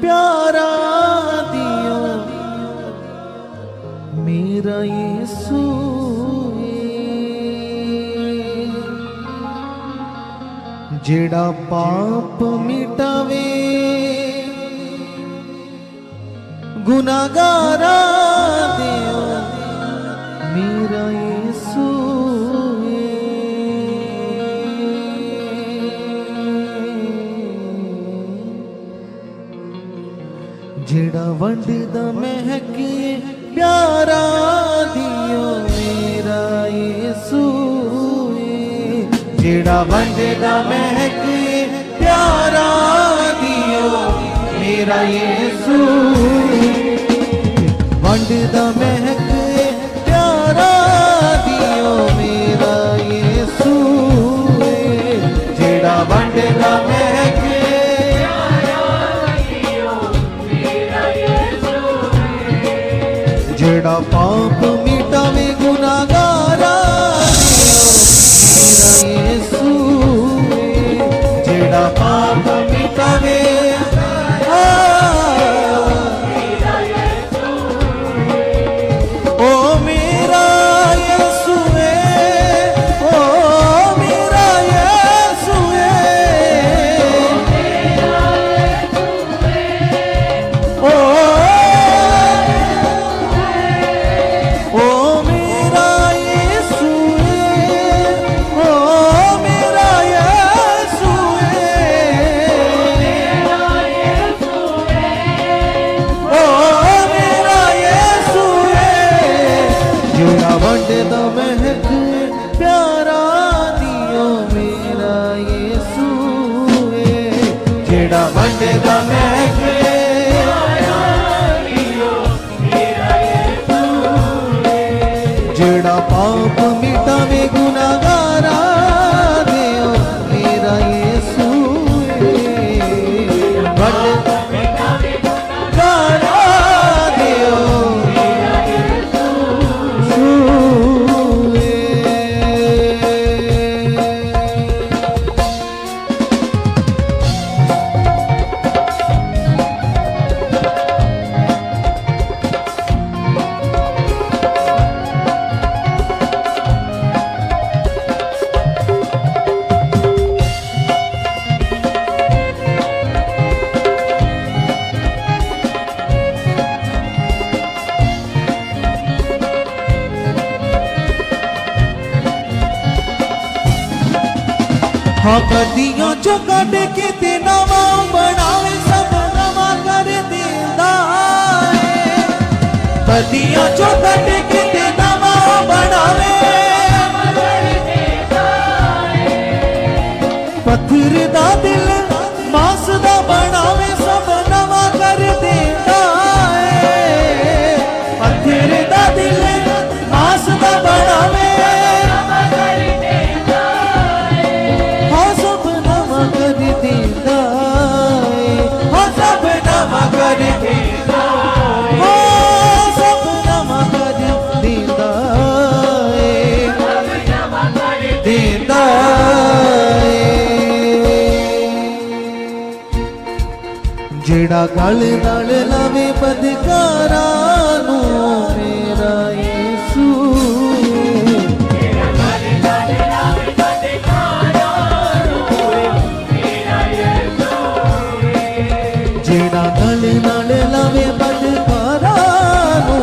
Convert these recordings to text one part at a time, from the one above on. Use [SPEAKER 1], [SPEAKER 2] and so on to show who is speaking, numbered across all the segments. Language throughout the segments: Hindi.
[SPEAKER 1] प्यारा दियो मेरा यीशु जेड़ा पाप मिटावे गुनाहगारा दियो मेरा यीशु जेड़ा वंडदा महके प्यारा दियो मेरा यीशु जेड़ा वंडदा महके प्यारा दियो मेरा यीशु वंडदा महके प्यारा दियो मेरा यीशु जेड़ा वंडदा महके जेड़ा पाप मिटावे गुनाहगारा दियो मेरा यीशु जेड़ा पाप मिटावे ओ मेरा यीशु ओ मेरा यीशु ओ वंडदा महक प्यारा दियो मेरा यीशु जेड़ा वंडदा महक जेड़ा पाप मिटावे गुनाहगारा दियो मेरा यीशु वंडदा गुनाहगारा दियो हाँ कदियों चो कट के ते नवा बनावे सब नवा कर देंदा है कदियों चो कट के ते नवा बनावे पत्थर दा दिल मांस दा बनावे सब नवा कर देंदा है पत्थर दा दिल मांस दा बनावे जेड़ा गल नाल लावे बदकारा नू मेरा यीशु जेड़ा गल नाल लावे बदकारा नू मेरा यीशु जेड़ा गल नाल लावे बदकारा नू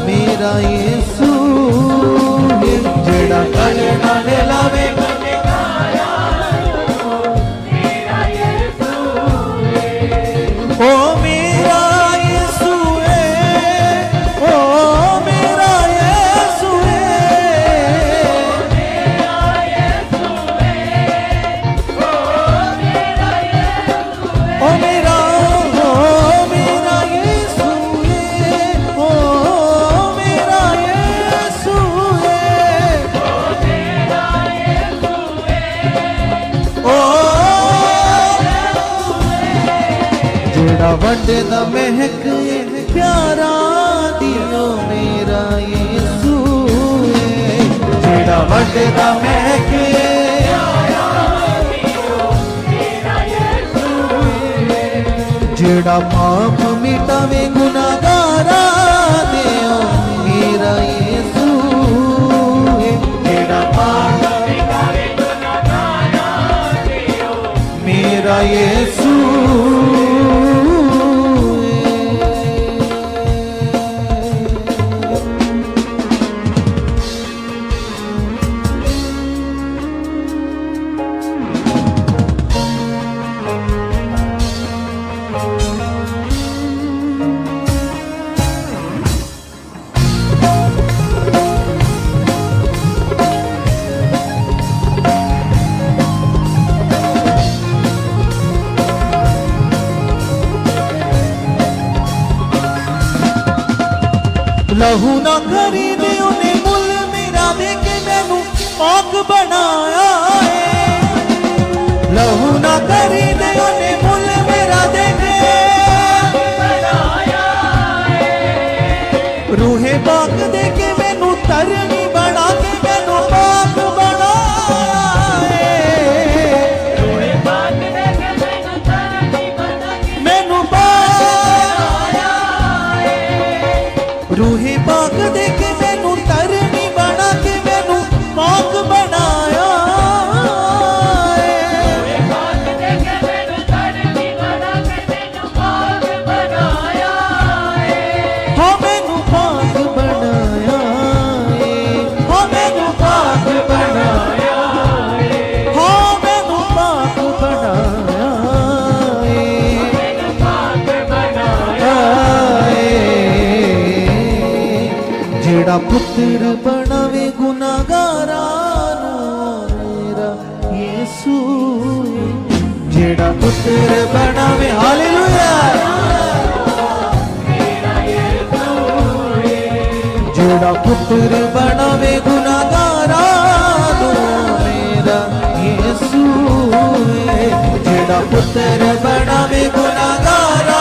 [SPEAKER 1] मेरा यीशु जेड़ा गल नाल लावे ओ मेरा यीशु ओ मेरा यीशु ओ मेरा यीशु ओ मेरा यीशु ओ जेड़ा वंडदा महक प्यारा दियो मेरा यीशु जेड़ा वंडदा महक जेड़ा पाप मिटावे गुनाहगारा दे ओ मेरा यीशु है। जेड़ा पाप मिटावे गुनाहगारा दे ओ मेरा यीशु लहू ना खरीदे उन्हें मुल मेरा दे के मैनू पाक बनाया है। लहू ना खरीदे उन्हें मुल मेरा दे के बनाया है। रूहे पाक दे के मैनू तरनी बना के मैनू पाक बनाया है। रूहे पाक दे के मैनू तरनी बना के मैनू रूहे पाक दे के मैनू तरनी बना के मैनू पाक बनाया रूहे पाक दे के मैनू तरनी बना के मैनू पाक बनाया हाँ मैनू पाक बनाया हाँ मैनू पाक बनाया हाँ मैनू पाक बनाया जेड़ा पुत्र बनावे गुनाहगारा मेरा यीशु जेड़ा पुत्र बनावे हालेलुया मेरा यीशु जेड़ा पुत्र बनावे गुनाहगारा मेरा यीशु जेड़ा पुत्र बनावे गुनाहगारा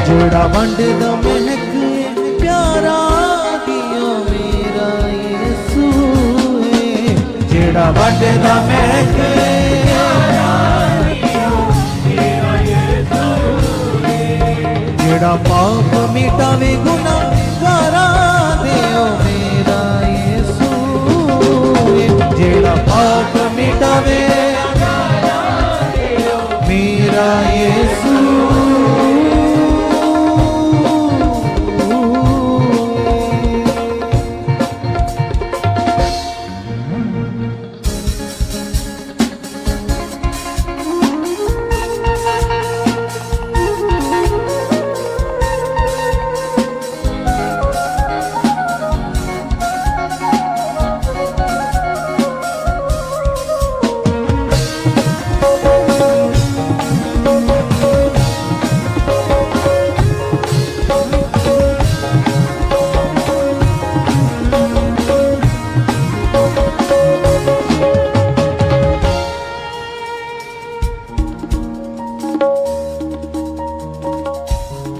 [SPEAKER 1] जेड़ा वंडदा महक प्यारा दिया मेरा यीशु है। जेड़ा वंडदा महक जेड़ा पाप मिटावे गुनाहगारा दिया मेरा यीशु है। जेड़ा पाप मिटावे मेरा यीशु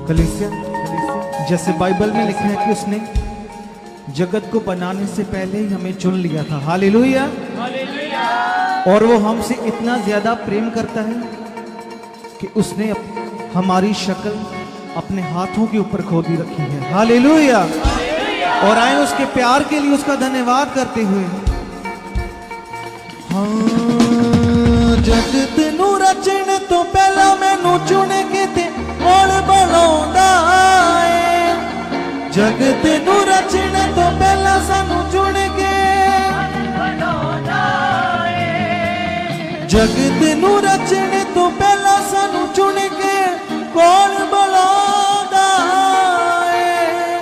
[SPEAKER 1] कलीसिया जैसे बाइबल में लिखा है कि उसने जगत को बनाने से पहले ही हमें चुन लिया था। हालेलुया और वो हमसे इतना ज्यादा प्रेम करता है कि उसने हमारी शक्ल अपने हाथों के ऊपर खोदी रखी है। हालेलुया और आए उसके प्यार के लिए उसका धन्यवाद करते हुए हाँ जगत नू रचने तो पहला मैनू चुन के ते और बनाउंदा है। जगत नू रचने तो पहला सानू चुन के बनाउंदा है। जगत नू रचने तो पहला सानू चुन के कौन बनाउंदा है।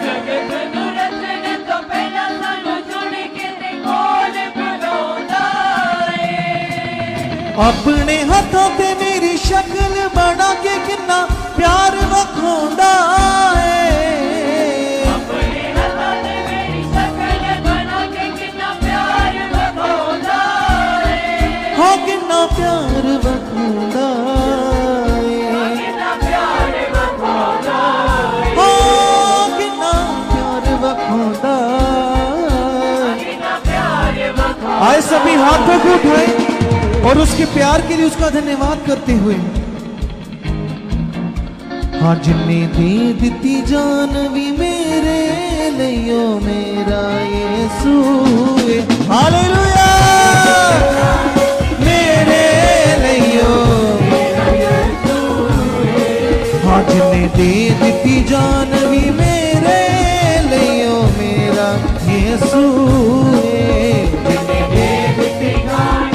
[SPEAKER 1] जगत नू रचने तो पहला सानू चुन के ते कौन बनाउंदा है। अपने हाथों ते मेरी शक्ल बना के कितना प्यार वखोंदा है,
[SPEAKER 2] अपने हाथों से मेरी शक्ल बना के कितना प्यार वखोंदा है।
[SPEAKER 1] हाँ कितना प्यार वखोंदा है,
[SPEAKER 2] कितना प्यार वखोंदा है।
[SPEAKER 1] हाँ कितना प्यार वखोंदा है।
[SPEAKER 2] कितना प्यार वखोंदा।
[SPEAKER 1] आए सभी हाथों को उठाए और उसके प्यार के लिए उसका धन्यवाद करते हुए, हाँ जिन्ने दे दिती जान भी मेरे लियो मेरा यीशु है। हालेलुया मेरे लियो, हाँ जिन्ने दे दिती जान भी मेरे लियो मेरा यीशु है। जिन्ने दे दिती जान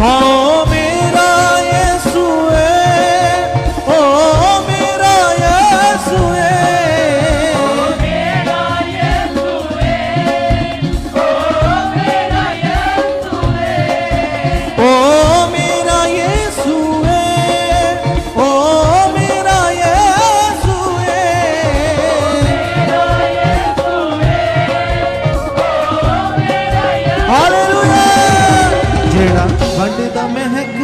[SPEAKER 1] हाँ मेरा यीशु है, ओ मेरा यीशु है,
[SPEAKER 2] मेरा यीशु है, ओ मेरा यीशु है।
[SPEAKER 1] ओ मेरा यीशु है, ओ मेरा यीशु है। हालेलुया जेड़ा वंडदा महक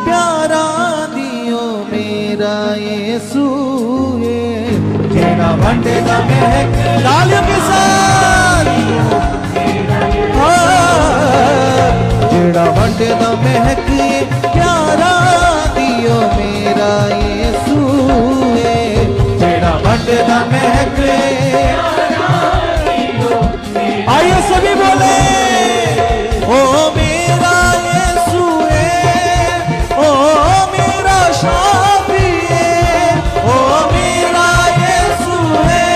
[SPEAKER 1] प्यारा दियो मेरा यीशु है, जेड़ा वंडदा महक तालियों के साथ, हाँ, जेड़ा वंडदा महक प्यारा दियो मेरा यीशु है, जेड़ा वंडदा महक। आइए सभी बोले ओ मेरा यीशु है, ओ मेरा शाफी है, ओ मेरा यीशु है,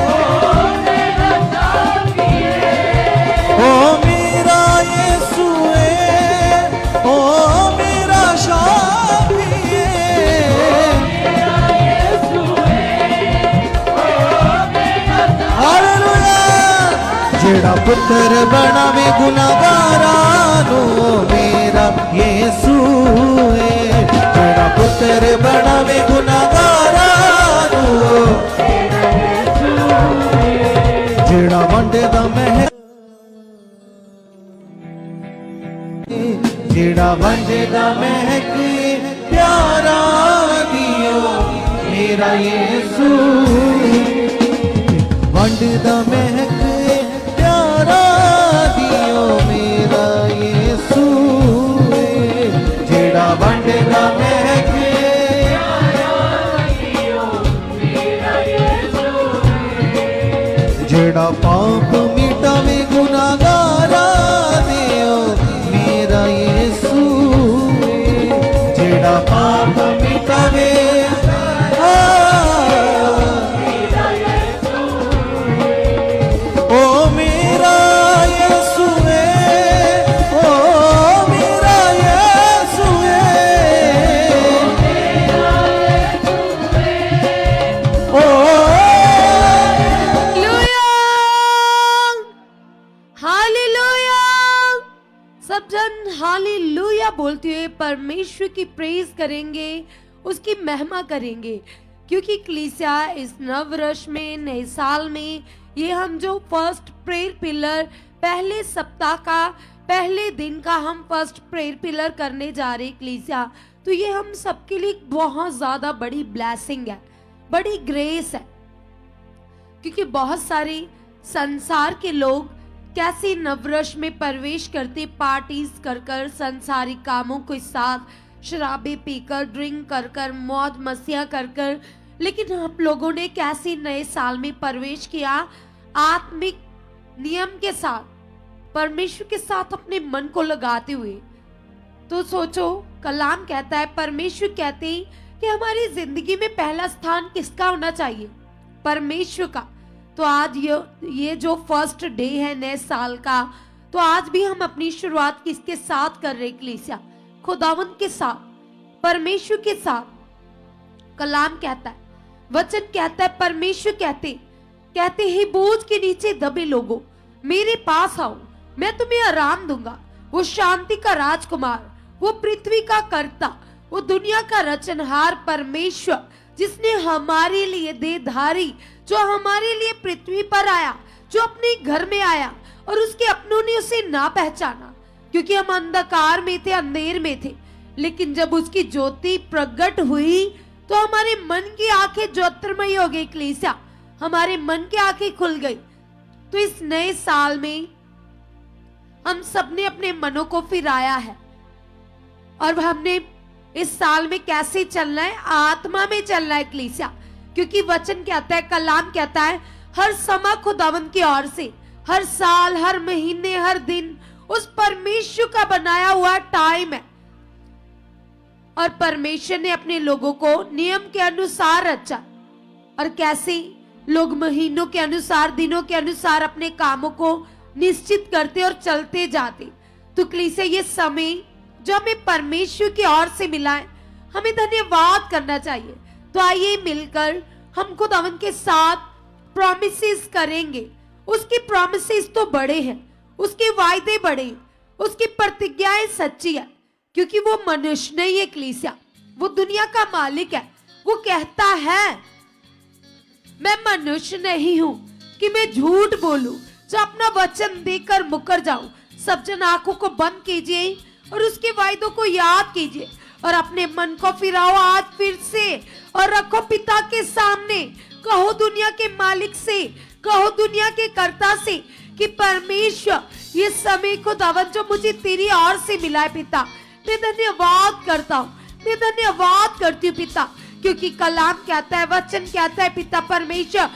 [SPEAKER 2] ओ मेरा शाफी है,
[SPEAKER 1] ओ मेरा यीशु है, ओ मेरा शाफी है।
[SPEAKER 2] मेरा यीशु है, ओ मेरा
[SPEAKER 1] हालेलुया जेड़ा पुत्र बनावे गुनाहगारा नो मेरा यीशु है, जेड़ा पुत्र बनावे गुनाहगारा नो, जेड़ा वंडदा महक, जेड़ा वंडदा महक प्यारा दियो मेरा यीशु, वंडदा महक प्यारा दियो मेरा यीशु है, जेड़ा वंडदा महक, जेड़ा पाप मिटावे गुनाहगारा दियो मेरा यीशु है, जेड़ा पाप मिटावे ओ मेरा यीशु है, ओ मेरा यीशु है, ओ
[SPEAKER 3] हालेलुया। सब जन हालेलुया बोलते हुए परमेश्वर की प्रेज करेंगे, उसकी महिमा करेंगे, क्योंकि कलीसिया इस नववर्ष में, नए साल में, ये हम जो फर्स्ट प्रेयर पिलर, पहले सप्ताह का पहले दिन का हम फर्स्ट प्रेयर पिलर करने जा रहे कलीसिया, तो ये हम सबके लिए बहुत ज्यादा बड़ी ब्लेसिंग है, बड़ी ग्रेस है, क्योंकि बहुत सारे संसार के लोग कैसे नववर्ष में प्रवेश करते, पार्टीज कर कर, संसारिक कामों के साथ, शराबें पीकर, ड्रिंक कर कर, मौज मस्तियां कर कर, लेकिन आप लोगों ने कैसे नए साल में प्रवेश किया, आत्मिक नियम के साथ, परमेश्वर के साथ अपने मन को लगाते हुए। तो सोचो, कलाम कहता है, परमेश्वर कहते हैं कि हमारी जिंदगी में पहला स्थान किसका होना चाहिए? परमेश्वर का। तो आज ये जो फर्स्ट डे है नए साल का, तो आज भी हम अपनी शुरुआत किसके साथ कर रहे कलीसिया? खुदावंद के साथ, परमेश्वर के साथ। कलाम कहता है, वचन कहता है, परमेश्वर कहते हैं बोझ के नीचे दबे लोगों, मेरे पास आओ, मैं तुम्हें आराम दूंगा। वो शांति का राजकुमार, वो पृथ्वी का कर्ता, वो दुनिया का रचनहार परमेश्वर, जिसने हमारे लिए देहधारी, जो हमारे लिए पृथ्वी पर आया, जो अपने घर में आया और उसके अपनों ने उसे ना पहचाना, क्योंकि हम अंधकार में थे, अंधेर में थे। लेकिन जब उसकी ज्योति प्रकट हुई तो हमारे मन की आंखें ज्योतिर्मयी हो गई। कलीसिया, हमारे मन की आंखें खुल गई। तो इस नए साल में हम सबने अपने मनों को फिराया है और हमने इस साल में कैसे चलना है? आत्मा में चलना है कलीसिया, क्योंकि वचन कहता है, कलाम कहता है, हर समय खुदावंद की ओर से, हर साल, हर महीने, हर दिन उस परमेश्वर का बनाया हुआ टाइम है। और परमेश्वर ने अपने लोगों को नियम के अनुसार रचा। और कैसे लोग महीनों के अनुसार, दिनों के अनुसार अपने कामों को निश्चित करते और चलते जाते। तो कलीसिया, ये समय जो हमें परमेश्वर की ओर से मिला है, हमें धन्यवाद करना चाहिए। तो आइए मिलकर हम खुदावंद के साथ प्रॉमिसेस करेंगे। उसकी प्रॉमिसेस तो बड़े हैं, उसके वायदे बड़े हैं, उसकी प्रतिज्ञाएं सच्ची है, क्योंकि वो मनुष्य नहीं है कलीसिया, वो दुनिया का मालिक है। वो कहता है, मैं मनुष्य नहीं हूं कि मैं झूठ बोलूं, जो अपना वचन देकर मुकर जाऊं। सब जन आंखों को बंद कीजिए और उसके वायदों को याद कीजिए और अपने मन को फिराओ आज फिर से और रखो पिता के सामने। कहो दुनिया के मालिक से, कहो दुनिया के कर्ता से कि परमेश्वर, ये समय खुदावंद जो मुझे तेरी ओर से मिला है पिता, मैं धन्यवाद करता हूँ, मैं धन्यवाद करती हूँ पिता, क्योंकि कलाम कहता है, वचन कहता है पिता परमेश्वर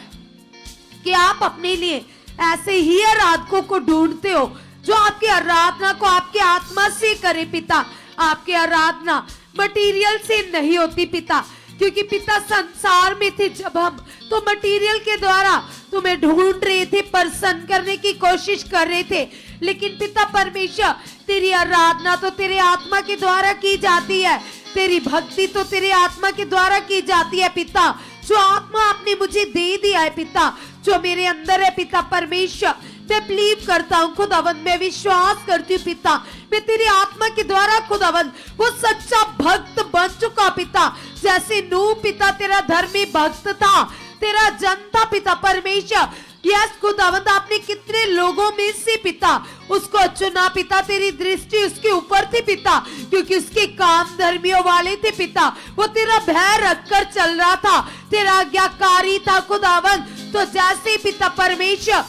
[SPEAKER 3] कि आप अपने लिए ऐसे ही आराधकों को ढूंढते हो जो आपकी आराधना को आपके आत्मा से करे पिता। आपकी आराधना मटेरियल से नहीं होती पिता, क्योंकि पिता संसार में थे जब हम, तो मटेरियल के द्वारा तुम्हें ढूंढ रहे थे, प्रसन्न करने की कोशिश कर रहे थे। लेकिन पिता परमेश्वर, तेरी आराधना तो तेरे आत्मा के द्वारा की जाती है, तेरी भक्ति तो तेरे आत्मा के द्वारा की जाती है पिता। जो आत्मा आपने मुझे दे दिया है पिता, जो मेरे अंदर है पिता परमेश्वर, मैं बिलीव करता हूँ खुदावंद, मैं विश्वास करती हूँ पिता, मैं तेरी आत्मा के द्वारा खुदावंद वो सच्चा भक्त बन चुका पिता। जैसे नूह पिता तेरा धर्मी भक्त था, तेरा जन था पिता परमेश्वर। यस खुदावंद, आपने कितने लोगों में से पिता उसको चुना पिता, तेरी दृष्टि उसके ऊपर थी पिता, क्योंकि उसके काम धर्मियों वाले थे पिता। वो तेरा भय रखकर चल रहा था, तेरा आज्ञाकारी था खुदावंद। तो जैसे पिता परमेश्वर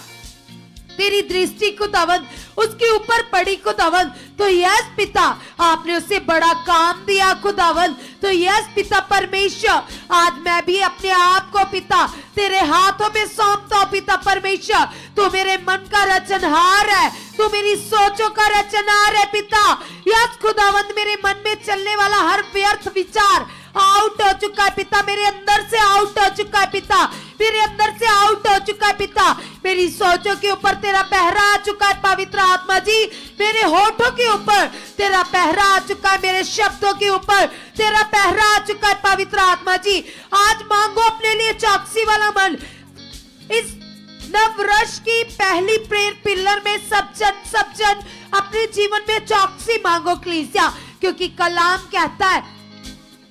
[SPEAKER 3] तेरी दृष्टि खुदावंद उसके ऊपर पड़ी खुदावंद, तो यस पिता आपने उसे बड़ा काम दिया खुदावंद। तो यस पिता परमेश्वर, आज मैं भी अपने आप को पिता तेरे हाथों में सौंपता हूं पिता परमेश्वर। तू मेरे मन का रचनहार है, तू मेरी सोचों का रचनहार है पिता। यस खुदावंद, मेरे मन में चलने वाला हर व्यर्थ विचार आउट हो चुका है पिता, मेरे अंदर से आउट हो चुका है पिता, मेरे अंदर से आउट हो चुका है पिता। मेरी सोचों के ऊपर तेरा पहरा आ चुका है पवित्र आत्मा जी, मेरे होठों के ऊपर तेरा पहरा आ चुका है, मेरे शब्दों के ऊपर तेरा पहरा आ चुका है पवित्र आत्मा जी। आज मांगो अपने लिए चौकसी वाला मन। इस नववर्ष की पहली प्रेयर पिलर में सब जन अपने जीवन में चौकसी मांगो कलीसिया, क्योंकि कलाम कहता है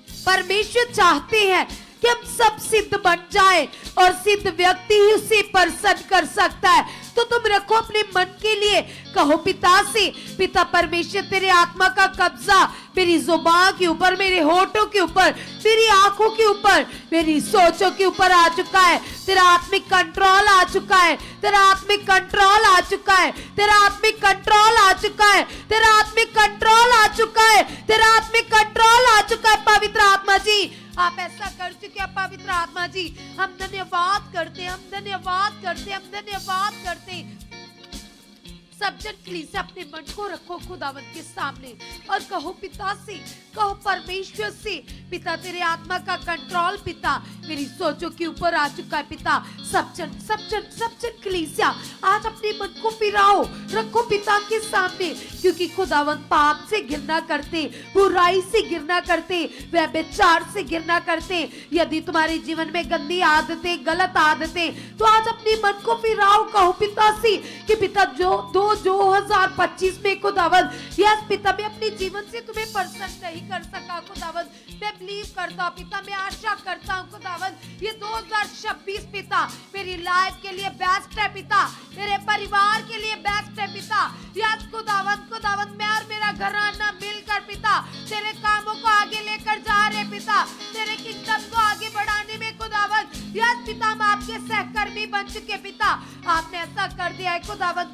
[SPEAKER 3] परमेश्वर चाहते हैं कि हम सब सिद्ध बन जाए और सिद्ध व्यक्ति ही उसे प्रसन्न कर सकता है। तो तुम रखो अपने मन के लिए, कहो पिता से, पिता परमेश्वर तेरे आत्मा का कब्जा मेरी जुबान के ऊपर, मेरे होठों के ऊपर, मेरी आंखों के ऊपर, मेरी सोचों के ऊपर आ चुका है। तेरा आत्मिक कंट्रोल आ चुका है, तेरा आत्मिक कंट्रोल आ चुका है, तेरा आत्मिक कंट्रोल आ चुका है, तेरा आत्मिक कंट्रोल आ चुका है, तेरा आत्मिक कंट्रोल आ चुका है पवित्र आत्मा जी। आप ऐसा कर चुके हैं पवित्र आत्मा जी। हम धन्यवाद करते, हम धन्यवाद करते, हम धन्यवाद करते। सब जन प्लीज अपने मन को रखो खुदावंत के सामने और कहो पिता से, कहो परमेश्वर से, पिता तेरे आत्मा का कंट्रोल पिता मेरी सोचों के ऊपर आ चुका है पिता। सब जन कलीसिया आज अपने मन को फिराओ, रखो पिता के सामने, क्योंकि खुदावंद पाप से घृणा करते, बुराई से घृणा करते, व्यभिचार से घृणा करते। यदि तुम्हारे जीवन में गंदी आदतें, गलत आदतें, तो आज अपने मन को फिराओ, कहो पिता से कि पिता जो 2025 में खुदावंद, यस पिता मैं अपने जीवन से तुम्हें प्रसन्न नहीं कर सका खुदावंद, मैं बिलीव करता हूँ पिता, मैं आशा करता हूँ खुदावंद ये 2026 पिता मेरी लाइफ के लिए बेस्ट है पिता, मेरे परिवार के लिए बेस्ट है पिता। यस खुदावंद मैं और मेरा घराना मिलकर पिता तेरे कामों को आगे लेकर जा रहे पिता, तेरे किंगडम को आगे बढ़ाने में खुदावंद, यस पिता हम आपके सहकर्मी बन चुके पिता, आपने ऐसा कर दिया है खुदावंद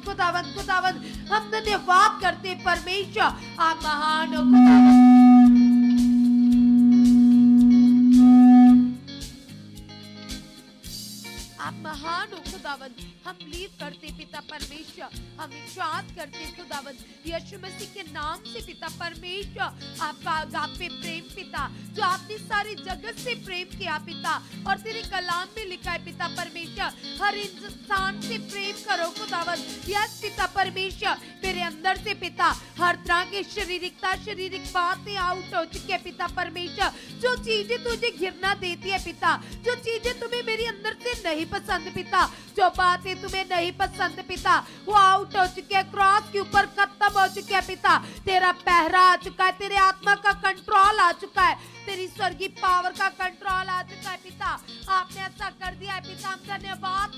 [SPEAKER 3] हम धन्यवाद करते परमेश्वर, आप महान हो खुदावंद। आप महान हो खुदावंद, हम बिलीव करते पिता परमेश्वर, हम विश्वास करते खुदावंद यीशु मसीह के नाम से पिता परमेश्वर, आपका अगापे प्रेम पिता जो आपने सारी जगत से प्रेम किया पिता, और तेरे कलाम में लिखा है पिता परमेश्वर हर इंसान से प्रेम करो खुदावंद। यस पिता परमेश्वर मेरे अंदर से पिता हर तरह की शारीरिक बातें आउट हो चुकी है पिता परमेश्वर, जो चीजें तुझे घृणा देती है पिता, जो चीजें तुम्हें मेरे अंदर से नहीं पसंद पिता, जो बातें तुम्हें नहीं पसंद पिता वो आउट हो चुकी है, क्रॉस के ऊपर खत्म हो चुकी है पिता, तेरा पहरा आ चुका है, तेरे आत्मा का कंट्रोल आ चुका है, तेरी स्वर्गीय पावर का कंट्रोल आ चुका है पिता, आपने ऐसा कर दिया है पिता, हम धन्यवाद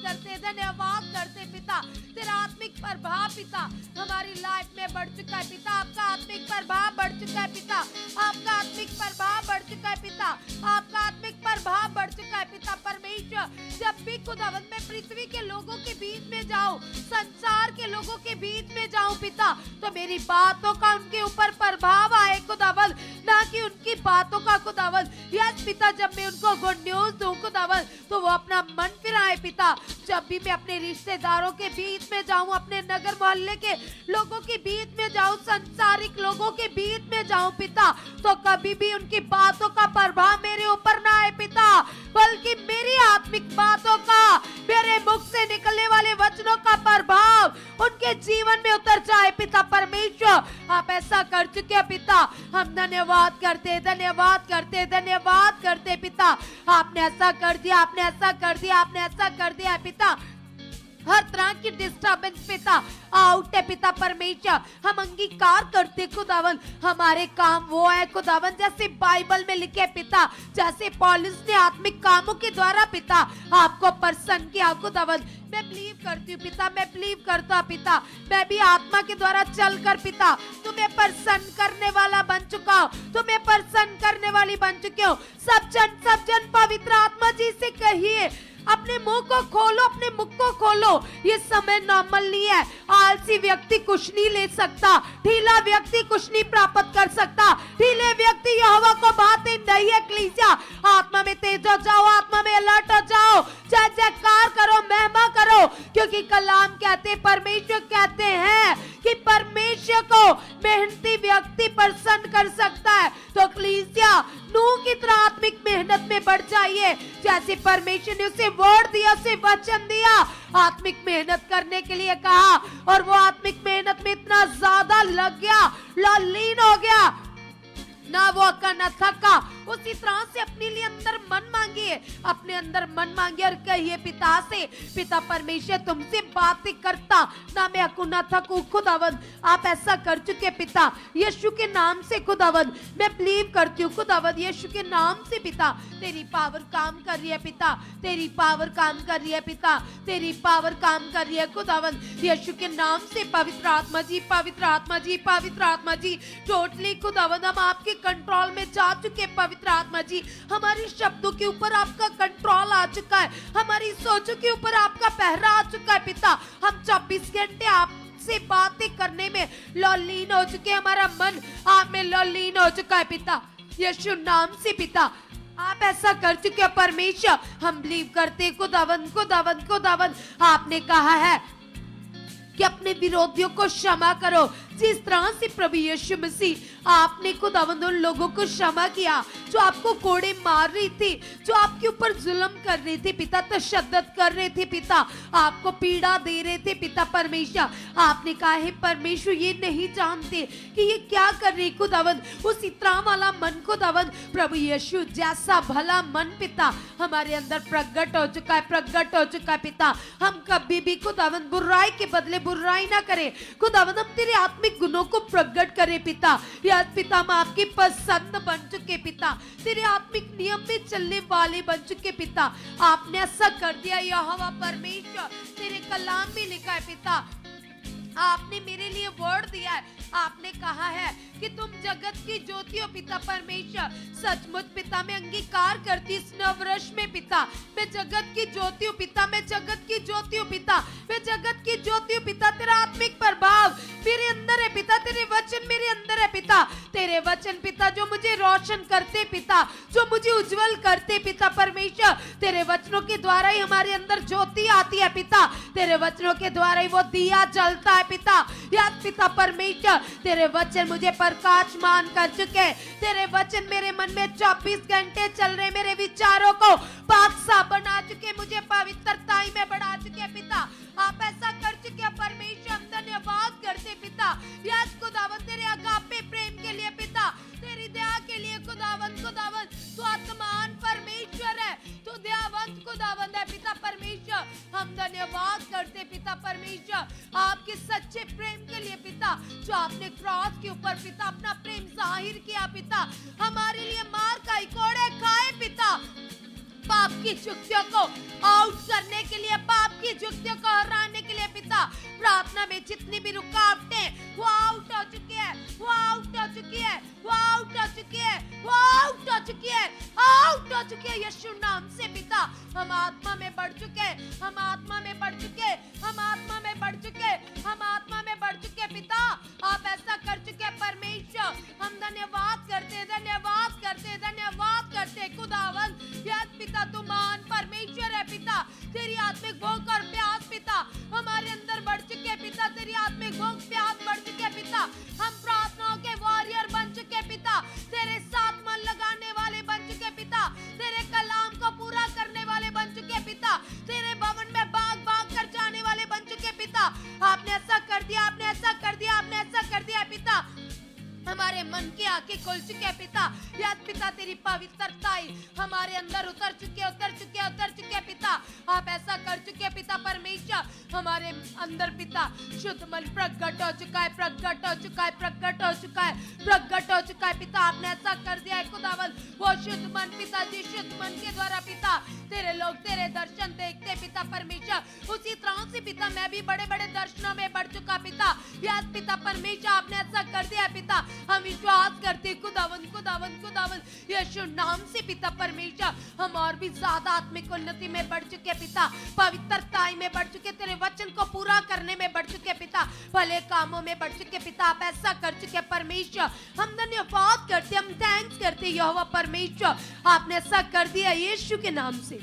[SPEAKER 3] करते पिता, तेरा आत्मिक प्रभाव पिता हमारी लाइफ में बढ़ चुका है पिता, आपका आत्मिक प्रभाव बढ़ चुका है पिता, आपका आत्मिक प्रभाव बढ़ चुका है पिता, आपका आत्मिक प्रभाव बढ़ चुका है पिता परमेश्वर। जब भी खुदावंद मैं पृथ्वी के लोगों के बीच में जाऊं, संसार के लोगों के बीच में जाऊं पिता, तो मेरी बातों का उनके ऊपर प्रभाव आए खुदावंद, ना कि उनकी बातों का खुदावंद। यस पिता जब मैं उनको गुड न्यूज दूं खुदावंद तो वो अपना मन फिराए पिता, जब भी मैं अपने रिश्तेदारों के बीच में जाऊं, अपने नगर मोहल्ले के लोगों के बीच में जाऊं, संसारिक लोगों के बीच में जाऊं पिता, तो कभी भी उनकी बातों का प्रभाव मेरे ऊपर ना आए पिता, बल्कि मेरी आत्मिक बातों का, मेरे मुख से निकलने वाले वचनों का प्रभाव उनके जीवन में उतर जाए पिता परमेश्वर। आप ऐसा कर चुके हैं पिता, हम धन्यवाद करते पिता, आपने ऐसा कर दिया पिता, हर तरह की डिस्टर्बेंस पिता आउट है पिता परमेश्वर, हम अंगीकार करते खुदावन, हमारे काम वो है खुदावन जैसे बाइबल में लिखे पिता, जैसे पौलुस ने आत्मिक कामों के द्वारा पिता आपको प्रसन्न किया खुदावन। मैं बिलीव करती हूँ पिता, मैं बिलीव करता हूँ पिता, मैं भी आत्मा के द्वारा चलकर पिता तुम्हें प्रसन्न करने वाला बन चुका हूँ, तुम्हें प्रसन्न करने वाली बन चुकी हूँ। सब जन पवित्र आत्मा जी से कहिए, अपने मुंह को खोलो, अपने मुख को खोलो, ये समय नॉर्मल नहीं है, आलसी व्यक्ति कुछ नहीं ले सकता, ढीला व्यक्ति कुछ नहीं प्राप्त कर सकता, ढीले व्यक्ति यहोवा को भाते नहीं है। कलीसिया आत्मा में तेज हो जाओ, आत्मा में अलर्ट हो जाओ, जय जयकार करो, महिमा करो, क्योंकि कलाम कहते, परमेश्वर कहते हैं कि परमेश्वर को मेहनती व्यक्ति प्रसन्न कर सकता है। तो कलीसिया नूह की तरह आत्मिक मेहनत में बढ़ जाइए, जैसे परमेश्वर ने उसे वर्ड दिया, उसे वचन दिया, आत्मिक मेहनत करने के लिए कहा, और वो आत्मिक मेहनत में इतना ज्यादा लग गया, लीन हो गया, ना वो अक्का न थका। उसी तरह से अपने लिए अंदर मन मांगिए, अपने अंदर मन मांगिए और कहिए पिता से, पिता परमेश्वर तुमसे बातें करता, ना मैं अकू न थकू खुदावंद। आप ऐसा कर चुके पिता, यीशु के नाम से खुदावंद, मैं बिलीव करती हूँ खुदावंद, यीशु के नाम से पिता तेरी पावर काम कर रही है पिता, तेरी पावर काम कर रही है पिता, तेरी पावर काम कर रही है खुदावंद, यीशु के नाम से। पवित्र आत्मा जी, पवित्र आत्मा जी, पवित्र आत्मा जी, टोटली खुदावंद हम आपके कंट्रोल में जा चुके। पवित्र आत्मा जी हमारे शब्दों के ऊपर आपका कंट्रोल आ चुका है, हमारी सोचों के ऊपर आपका पहरा आ चुका है पिता, हम 24 घंटे आप से बातें करने में लॉलीन हो चुके, हमारा मन आप में लॉलीन हो चुका है पिता, यीशु नाम से पिता आप ऐसा कर चुके हैं परमेश्वर। हम बिलीव करते खुदावंद, खुदावंद, खुदावंद आपने कहा है कि अपने विरोधियों को क्षमा करो जिस तरह से प्रभु यीशु मसीह आपने खुदावंद उन लोगों को क्षमा किया जो आपको कोड़े मार रही थी, जो आपके ऊपर जुल्म कर रहे थे पिता, तशद्दद कर रहे थे पिता, आपको पीड़ा दे रहे थे पिता परमेश्वर। आपने कहा है परमेश्वर ये नहीं जानते कि ये क्या कर रही खुदावंद। उस इतना वाला मन खुदावंद प्रभु यीशु जैसा भला मन पिता हमारे अंदर प्रकट हो चुका है, प्रकट हो चुका है पिता। हम कभी भी खुदावंद बुराई के बदले बुराई ना करें खुदावंद, हम तेरे आत्मिक गुणों को प्रकट करें पिता। या पिता हम आपकी पसंद बन चुके पिता, तेरे आत्मिक नियम में चलने वाले बन चुके पिता। आपने ऐसा कर दिया यहोवा परमेश्वर, तेरे कलाम में लिखा है पिता, आपने मेरे लिए वर्ड दिया है। आपने कहा है कि तुम जगत की ज्योति हो पिता परमेश्वर। सचमुच पिता मैं अंगीकार करती इस नववर्ष में पिता, मैं जगत की ज्योति हूँ पिता, मैं जगत की ज्योति हूँ पिता, मैं जगत की ज्योति हूँ पिता। तेरा आत्मिक प्रभाव मेरे अंदर है पिता, तेरे वचन मेरे अंदर है पिता, तेरे वचन पिता जो मुझे रोशन करते पिता, जो मुझे उज्जवल करते पिता परमेश्वर। तेरे वचनों के द्वारा ही हमारे अंदर ज्योति आती है पिता, तेरे वचनों के द्वारा ही वो दिया जलता है पिता। याद पिता परमेश्वर, तेरे वचन मुझे प्रकाशमान कर चुके, तेरे वचन मेरे मन में 24 घंटे चल रहे, मेरे विचारों को पाक सा बना चुके, मुझे पवित्रताई में बढ़ा चुके पिता। आप ऐसा कर चुके परमेश्वर, हम धन्यवाद करते पिता। यस खुदावंद तेरे अगापे प्रेम के लिए पिता, तेरी दया के लिए खुदावंद, खुदावंद तू आत्मान परमेश्वर है, तू दयावंत खुदावंद है पिता परमेश्वर। हम धन्यवाद करते पिता परमेश्वर आपके सच्चे प्रेम के लिए पिता, जो आपने क्रॉस के ऊपर पिता अपना प्रेम जाहिर किया पिता, हमारे लिए मार खाई, कोड़े खाए पिता, पाप की युक्तियों को आउट करने के लिए, पाप की युक्तियों को हराने के लिए पिता। प्रार्थना में जितनी भी रुकावटें वो आउट हो चुकी है, वो आउट हो चुकी है, वो आउट हो चुकी है, वो आउट हो चुकी है, आउट हो चुकी है यीशु नाम से पिता। हम आत्मा में बढ़ चुके, हम आत्मा में बढ़ चुके, हम आत्मा में बढ़ चुके, हम आत्मा में बढ़ चुके पिता। आप ऐसा कर चुके परमेश्वर, हम धन्यवाद करते, धन्यवाद करते, धन्यवाद करते खुदावंद। यस पिता तू महान परमेश्वर है पिता, तेरी आत्मिक भूख और प्यास पिता हमारे अंदर बढ़ चुके पिता, तेरी आत्मिक भूख प्यास बढ़ चुके पिता। हम प्रार्थनाओं के वॉरियर बन चुके पिता, तेरे साथ मन लगाने वाले बन चुके पिता, तेरे कलाम को पूरा करने वाले बन चुके पिता, तेरे भवन में भाग भाग कर जाने वाले बन चुके पिता। आपने ऐसा कर दिया, आपने ऐसा कर दिया, आपने ऐसा कर दिया पिता। हमारे मन की आंखें खुल चुके हैं पिता। याद पिता तेरी पवित्रताई हमारे अंदर उतर चुके, उतर चुके, उतर चुके पिता। आप ऐसा कर चुके पिता परमेश्वर, हमारे अंदर पिता शुद्ध मन प्रकट हो चुका है, प्रकट हो चुका है, प्रकट हो चुका है, प्रकट हो चुका है पिता। आपने ऐसा कर दिया है खुदावंद, वो शुद्ध मन पिता, जिस शुद्ध मन के द्वारा पिता तेरे लोग तेरे दर्शन देखते पिता परमेश्वर, उसी तरह से पिता मैं भी बड़े बड़े दर्शनों में बढ़ चुका पिता। याद पिता परमेश्वर आपने ऐसा कर दिया पिता, हम विश्वास करते खुदावंद, खुदावंद, खुदावंद यीशु नाम से पिता परमेश्वर। हम और भी ज्यादा आत्मिक उन्नति में बढ़ चुके पिता, पवित्रताई में बढ़ चुके, तेरे वचन को पूरा करने में बढ़ चुके पिता, भले कामों में बढ़ चुके पिता। आप ऐसा कर चुके परमेश्वर, हम धन्यवाद करते, हम थैंक्स करते यहोवा परमेश्वर, आपने ऐसा कर दिया यीशु के नाम से।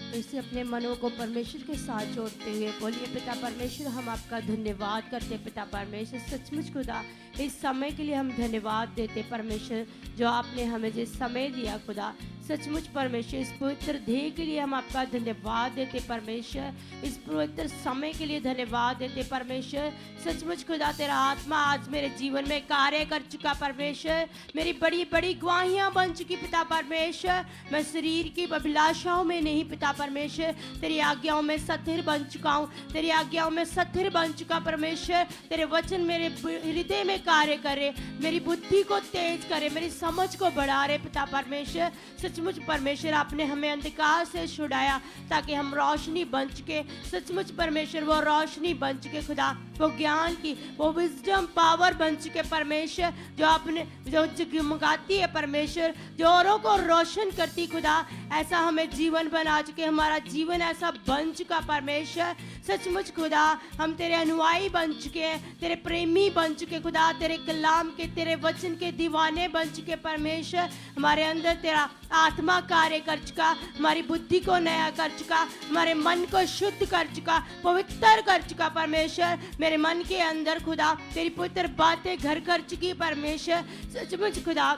[SPEAKER 4] इसे अपने मनों को परमेश्वर के साथ जोड़ते हुए बोलिए, पिता परमेश्वर हम आपका धन्यवाद करते पिता परमेश्वर। सचमुच खुदा इस समय के लिए हम धन्यवाद देते परमेश्वर, जो आपने हमें जिस समय दिया खुदा। सचमुच परमेश्वर इस पवित्र देह के लिए हम आपका धन्यवाद देते परमेश्वर, इस पवित्र समय के लिए धन्यवाद देते परमेश्वर। सचमुच खुदा तेरा आत्मा आज मेरे जीवन में कार्य कर चुका परमेश्वर, मेरी बड़ी बड़ी गवाहियाँ बन चुकी पिता परमेश्वर। मैं शरीर की अभिलाषाओं में नहीं पिता परमेश्वर, तेरी आज्ञाओं में स्थिर बन चुका हूँ, तेरी आज्ञाओं में स्थिर बन चुका परमेश्वर। तेरे वचन मेरे हृदय में कार्य करे, मेरी बुद्धि को तेज करे, मेरी समझ को बढ़ा रहे पिता परमेश्वर। सचमुच परमेश्वर आपने हमें अंधकार से छुड़ाया ताकि हम रोशनी बन चुके। सचमुच परमेश्वर वो रोशनी बन चुके खुदा, वो ज्ञान की वो विजडम पावर बन चुके परमेश्वर, जो आपने जो जगमगाती है परमेश्वर, जो औरों को रोशन करती खुदा। ऐसा हमें जीवन बना चुके, हमारा जीवन ऐसा बन चुका परमेश्वर। सचमुच खुदा हम तेरे अनुयायी बन चुके हैं, तेरे प्रेमी बन चुके खुदा, तेरे कलाम के तेरे वचन के दीवाने बन चुके परमेश्वर। हमारे अंदर तेरा आत्मा कार्य कर चुका, हमारी बुद्धि को नया कर चुका, हमारे मन को शुद्ध कर चुका, पवित्र कर चुका परमेश्वर। मेरे मन के अंदर खुदा तेरी पवित्र बातें घर कर चुकी परमेश्वर। सचमुच खुदा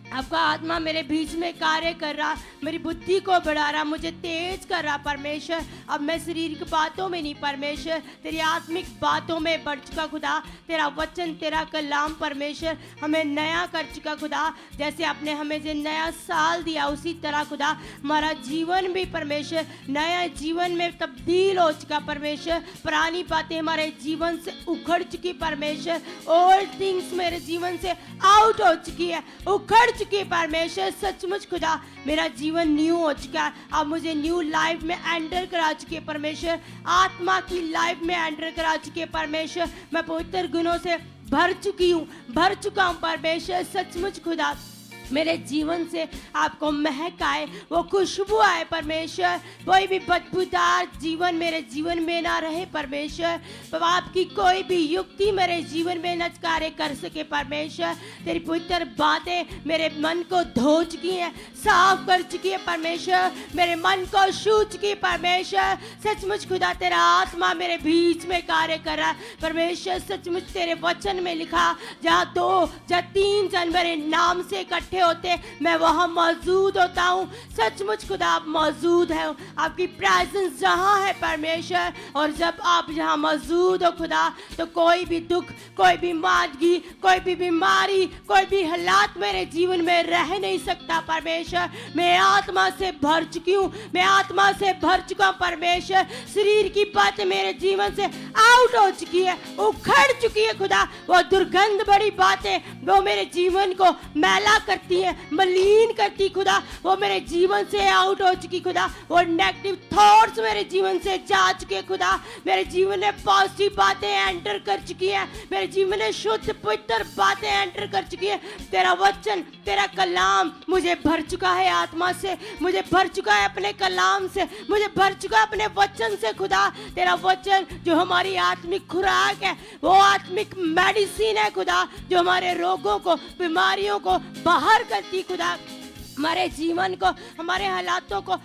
[SPEAKER 4] आपका आत्मा मेरे बीच में कार्य कर रहा, मेरी बुद्धि को बढ़ा रहा, मुझे तेज कर रहा परमेश्वर। अब मैं शारीरिक बातों में नहीं परमेश्वर, तेरी आत्मिक बातों में बढ़ चुका खुदा। तेरा वचन तेरा कलाम परमेश्वर हमें नया कर चुका खुदा। जैसे आपने हमें जो नया साल दिया उसी तरह खुदा हमारा जीवन भी परमेश्वर नया जीवन में तब्दील हो चुका परमेश्वर। पुरानी बातें हमारे जीवन से उखड़ चुकी परमेश्वर। ओल्ड थिंग्स मेरे जीवन से आउट हो चुकी है, उखड़ चुकी है परमेश्वर। सचमुच खुदा मेरा जीवन न्यू हो चुका है। अब मुझे न्यू लाइफ में एंटर करा चुके परमेश्वर, आत्मा की लाइफ में एंटर करा चुके परमेश्वर। मैं पवित्र गुणों से भर चुकी हूँ, भर चुका हूँ परमेश्वर। सचमुच खुदा मेरे जीवन से आपको महक आए, वो खुशबू आए परमेश्वर। कोई भी बदबूदार जीवन मेरे जीवन में ना रहे परमेश्वर। आपकी कोई भी युक्ति मेरे जीवन में न कार्य कर सके परमेश्वर। तेरी पवित्र बातें मेरे मन को धो चुकी हैं, साफ कर चुकी है परमेश्वर, मेरे मन को छू चुकी है परमेश्वर। सचमुच खुदा तेरा आत्मा मेरे बीच में कार्य कर रहा है परमेश्वर। सचमुच तेरे वचन में लिखा जहाँ 2 या 3 जन मेरे नाम से इकट्ठे होते मैं वहां मौजूद होता हूँ। सचमुच खुदा आप मौजूद है, आपकी प्रेजेंस जहाँ है परमेश्वर। और जब आप जहाँ मौजूद हो खुदा तो कोई भी दुख, कोई भी मादगी, कोई भी बीमारी, कोई भी हालात मेरे जीवन में रह नहीं सकता परमेश्वर। मैं आत्मा से भर चुकी हूँ, मैं आत्मा से भर चुका हूँ परमेश्वर। शरीर की बातें मेरे जीवन से आउट हो चुकी है, उखड़ चुकी है खुदा। वो दुर्गंध बड़ी बातें वो मेरे जीवन को मैला करती है, मलिन करती खुदा, वो मेरे जीवन से आउट हो चुकी खुदा। वो नेगेटिव थॉट्स मेरे जीवन से जा चुके खुदा। मेरे जीवन में पॉजिटिव बातें एंटर कर चुकी है, मेरे जीवन में शुद्ध पवित्र बातें एंटर कर चुकी है। तेरा वचन, तेरा कलाम मुझे भर चुका है आत्मा से, मुझे भर चुका है अपने कलाम से, मुझे भर चुका है अपने वचन से खुदा। तेरा वचन जो हमारी आत्मिक खुराक है, वो आत्मिक मेडिसिन है खुदा, जो हमारे रोगों को, बीमारियों को बाहर करती खुदा, हमारे जीवन को, हमारे हालातों को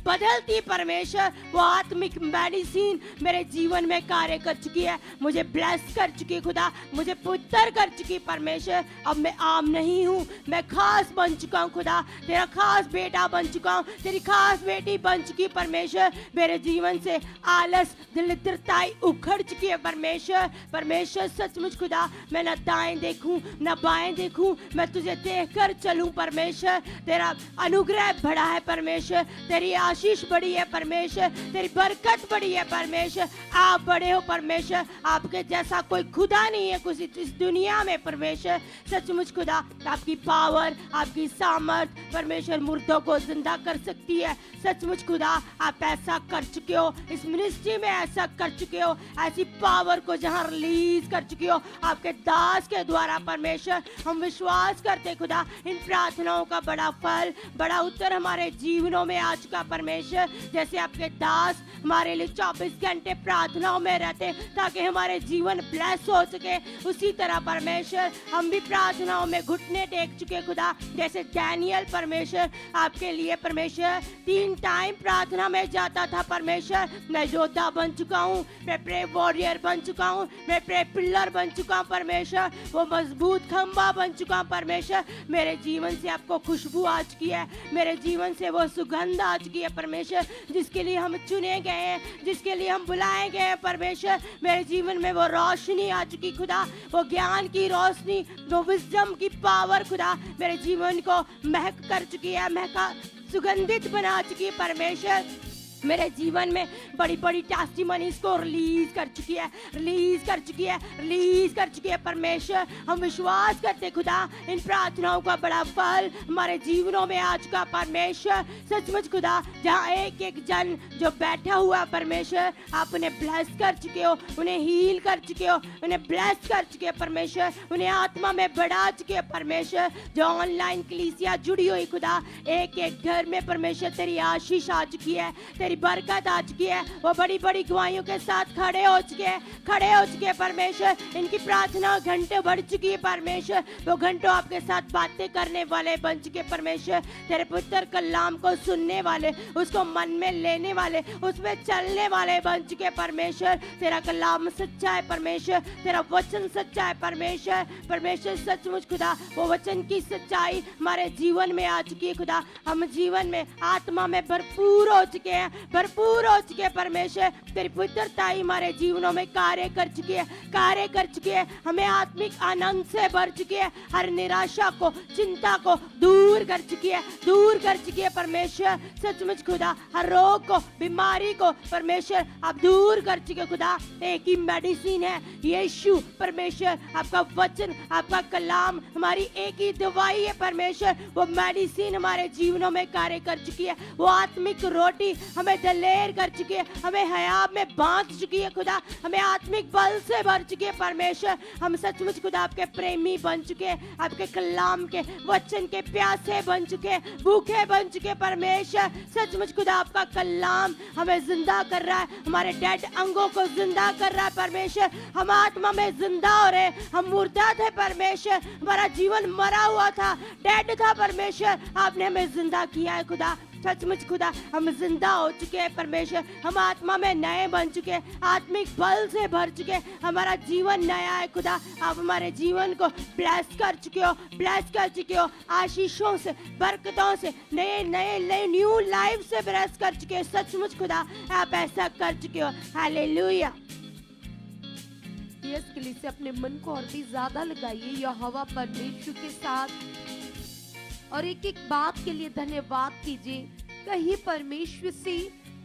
[SPEAKER 4] बदलती परमेश्वर। वो आत्मिक मेडिसिन मेरे जीवन में कार्य कर चुकी है, मुझे ब्लेस कर चुकी खुदा, मुझे पुत्र कर चुकी परमेश्वर। अब मैं आम नहीं हूँ, मैं खास बन चुका हूँ खुदा, तेरा खास बेटा बन चुका हूँ, तेरी खास बेटी बन चुकी परमेश्वर। मेरे जीवन से आलस, दरिद्रताई उखड़ चुकी है परमेश्वर। परमेश्वर सचमुच खुदा मैं न दाएं देखूं न बाएं देखूं, मैं तुझे देख कर चलूं परमेश्वर। तेरा अनुग्रह बड़ा है परमेश्वर, तेरी आशीष बड़ी है परमेश्वर, तेरी बरकत बड़ी है परमेश्वर। आप बड़े हो परमेश्वर, आपके जैसा कोई खुदा नहीं है कुछ इस दुनिया में परमेश्वर। सचमुच खुदा आपकी पावर, आपकी सामर्थ परमेश्वर मुर्दों को जिंदा कर सकती है। सचमुच खुदा आप ऐसा कर चुके हो, इस मिनिस्ट्री में ऐसा कर चुके हो, ऐसी पावर को जहां रिलीज कर चुके हो आपके दास के द्वारा परमेश्वर। हम विश्वास करते खुदा इन प्रार्थनाओं का बड़ा फल, बड़ा उत्तर हमारे जीवनों में आ चुका परमेश्वर। जैसे आपके दास हमारे लिए 24 घंटे प्रार्थनाओं में रहते ताकि हमारे जीवन ब्लेस हो सके, उसी तरह परमेश्वर हम भी प्रार्थनाओं में घुटने टेक चुके खुदा। जैसे डैनियल परमेश्वर आपके लिए परमेश्वर 3 टाइम प्रार्थना में जाता था परमेश्वर। मैं योद्धा बन चुका हूँ, मैं प्रे वॉरियर बन चुका हूँ, मैं प्रे पिलर बन चुका हूँ परमेश्वर, वो मजबूत खंबा बन चुका हूँ परमेश्वर। मेरे जीवन से आपको खुशबू आ चुकी है, मेरे जीवन से वो सुगंध आ चुकी है परमेश्वर, जिसके लिए हम चुने गए हैं, जिसके लिए हम बुलाए गए हैं परमेश्वर। मेरे जीवन में वो रोशनी आ चुकी खुदा, वो ज्ञान की रोशनी, वो विजडम की पावर खुदा मेरे जीवन को महक कर चुकी है, महका सुगंधित बना चुकी है परमेश्वर। मेरे जीवन में बड़ी बड़ी टेस्टिमनीज को रिलीज कर चुकी है, रिलीज कर चुकी है, रिलीज कर चुकी है परमेश्वर। हम विश्वास करते खुदा इन प्रार्थनाओं का बड़ा फल हमारे जीवनों में आ चुका परमेश्वर। सचमुच खुदा जहाँ एक एक जन जो बैठा हुआ परमेश्वर आप उन्हें ब्लेस कर चुके हो, उन्हें हील कर चुके हो, उन्हें ब्लेस कर चुके हैं परमेश्वर, उन्हें आत्मा में बढ़ा चुके हैं परमेश्वर। जो ऑनलाइन कलीसिया जुड़ी हुई खुदा एक एक घर में परमेश्वर तेरी आशीष आ चुकी है, तेरी तेरी बरकत आ चुकी है। वो बड़ी बड़ी गवाहियों के साथ खड़े हो चुके हैं परमेश्वर। इनकी प्रार्थना घंटे बढ़ चुकी है परमेश्वर। वो घंटों आपके साथ बातें करने वाले बन चुके परमेश्वर। तेरे पुत्र कलाम को सुनने वाले, उसको मन में लेने वाले, उसमें चलने वाले बन चुके परमेश्वर। तेरा कलाम सच्चा है परमेश्वर, तेरा वचन सच्चा है परमेश्वर सचमुच खुदा वो वचन की सच्चाई हमारे जीवन में आ चुकी है खुदा। हम जीवन में आत्मा में भरपूर हो चुके हैं परमेश्वर। तेरी पुत्रताई हमारे जीवनों में कार्य कर चुकी है। हमें आत्मिक आनंद से भर चुकी है। हर निराशा को, चिंता को दूर कर चुकी है परमेश्वर सचमुच खुदा। हर रोग को, बीमारी को परमेश्वर आप दूर कर चुके खुदा। एक ही मेडिसिन है यीशु परमेश्वर। आपका वचन, आपका कलाम हमारी एक ही दवाई है परमेश्वर। वो मेडिसिन हमारे जीवनों में कार्य कर चुकी है। वो आत्मिक रोटी हमें दलेर कर चुकी है, हमें हया में बांध चुकी है खुदा। हमें आत्मिक बल से भर चुकी है परमेश्वर। हम सचमुच खुदा आपके प्रेमी बन चुके हैं, आपके कलाम के वचन के प्यासे बन चुके, भूखे बन चुके परमेश्वर। सचमुच खुदा आपका कलाम हमें जिंदा कर रहा है, हमारे डेड अंगों को जिंदा कर रहा है परमेश्वर। हम आत्मा में जिंदा हो रहे, हम मुर्दा थे परमेश्वर। हमारा जीवन मरा हुआ था, डेड था परमेश्वर। आपने हमें जिंदा किया है खुदा। सचमुच खुदा हम जिंदा हो चुके हैं परमेश्वर। हम आत्मा में नए बन चुके हैं, आत्मिक बल से भर चुके हैं। हमारा जीवन नया है खुदा। आप हमारे जीवन को ब्लेस कर चुके हो आशीषों से, बरकतों से, नए न्यू लाइफ से ब्लेस कर चुके हो। सचमुच खुदा आप ऐसा कर चुके हो। हालेलुया।
[SPEAKER 3] यस कलीसिया अपने मन को और भी ज्यादा लगाइए यहोवा परमेश्वर के साथ और एक एक बात के लिए धन्यवाद कीजिए। कहिए परमेश्वर से,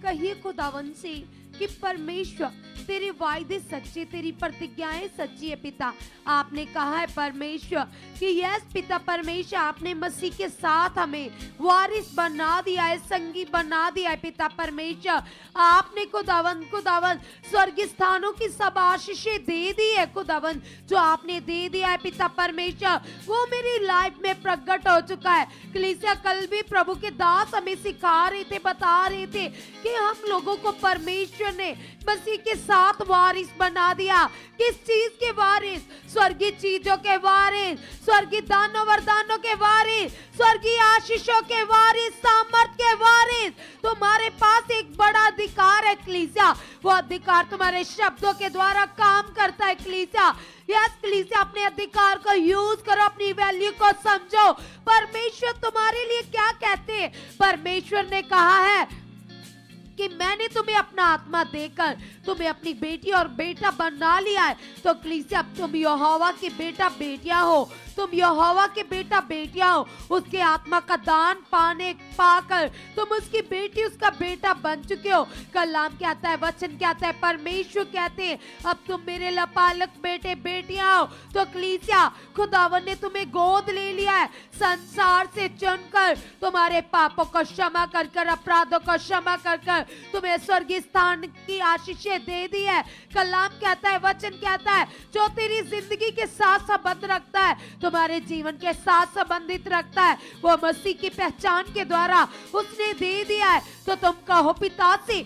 [SPEAKER 3] कहिए खुदावन से कि परमेश्वर तेरे वायदे सच्चे, तेरी प्रतिज्ञाएं सच्ची है पिता। आपने कहा है परमेश्वर कि यस पिता परमेश्वर आपने मसीह के साथ हमें वारिस बना दिया है, संगी बना दिया है पिता परमेश्वर। आपने खुदावन स्वर्गीय स्थानों की सब आशीषें दे दी है खुदावन, जो आपने दे दिया है पिता परमेश्वर वो मेरी लाइफ में प्रकट हो चुका है। कलीसिया कल भी प्रभु के दास हमें सिखा रहे थे, बता रहे थे कि हम लोगों को परमेश्वर ने मसीह के साथ वारिस बना दिया। किस चीज के वारिस? स्वर्गीय चीजों के वारिस, स्वर्गीय दानों वरदानों के वारिस, स्वर्गीय आशीषों के वारिस, सामर्थ के वारिस। तुम्हारे पास एक बड़ा अधिकार है कलीसिया, वो अधिकार तुम्हारे शब्दों के द्वारा काम करता है कलीसिया। यस कलीसिया अपने अधिकार को यूज करो, अपनी वैल्यू को समझो। परमेश्वर तुम्हारे लिए क्या कहते हैं? परमेश्वर ने कहा है कि मैंने तुम्हें अपना आत्मा देकर तुम्हें अपनी बेटी और बेटा बना लिया है। तो कलीसिया अब तुम यहोवा के बेटा बेटियां हो, तुम यहोवा के बेटा बेटियां हो। उसके आत्मा का दान पाकर तुम उसकी बेटी, उसका बेटा बन चुके हो। कलाम कहता है, वचन कहता है, परमेश्वर कहते हैं अब तुम मेरे लपालक बेटे बेटियां हो। तो कलीसिया खुदावन ने तुम्हें गोद ले लिया है, संसार से चुनकर तुम्हारे पापों को क्षमा कर, अपराधों को क्षमा कर तुम्हें स्वर्गीय स्थान की आशीषें दे दी है। कलाम कहता है, वचन कहता है, जो तेरी जिंदगी के साथ संबंध रखता है, तुम्हारे जीवन के साथ संबंधित रखता है, वो मसीह की पहचान के द्वारा उसने दे दिया है। तो तुम कहो पिता से,